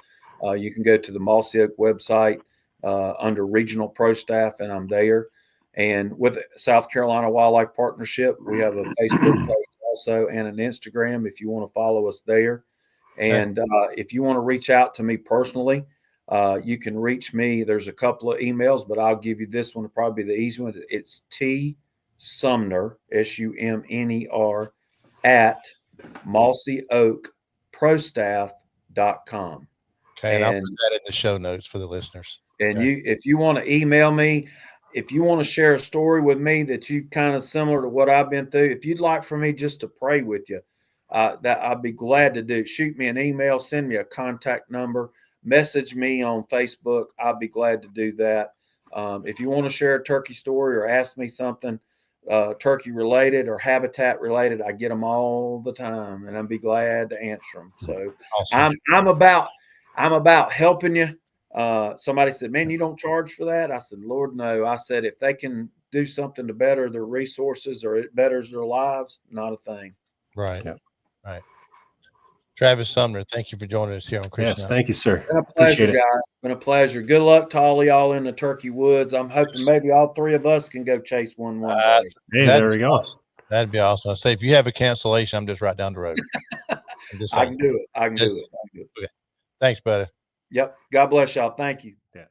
Speaker 2: You can go to the Mossy Oak website under Regional Pro Staff, and I'm there. And with South Carolina Wildlife Partnership, we have a Facebook page also and an Instagram if you want to follow us there. And if you want to reach out to me personally, you can reach me. There's a couple of emails, but I'll give you this one, probably the easy one. It's T Sumner, SUMNER, at mossyoakprostaff.com.
Speaker 1: Okay, and I'll put that in the show notes for the listeners.
Speaker 2: And
Speaker 1: okay.
Speaker 2: if you want to email me, if you want to share a story with me that you've kind of similar to what I've been through, if you'd like for me just to pray with you, that I'd be glad to do. Shoot me an email, send me a contact number, message me on Facebook. I'd be glad to do that. If you want to share a turkey story or ask me something turkey related or habitat related, I get them all the time, and I'd be glad to answer them. So awesome. I'm about helping you. Somebody said, man, you don't charge for that? I said, Lord, no. I said, if they can do something to better their resources or it betters their lives, not a thing.
Speaker 1: Right. Yep. Right. Travis Sumner, thank you for joining us here on Christian.
Speaker 3: Yes, thank you, sir.
Speaker 2: Been a pleasure, guys. Been a pleasure. Good luck to all y'all in the turkey woods. I'm hoping maybe all three of us can go chase one day.
Speaker 3: Hey, there we go.
Speaker 1: Awesome. That'd be awesome. I say, if you have a cancellation, I'm just right down the road.
Speaker 2: I can do it. I can do it.
Speaker 1: Okay. Thanks, brother.
Speaker 2: Yep. God bless y'all. Thank you.
Speaker 3: Yeah.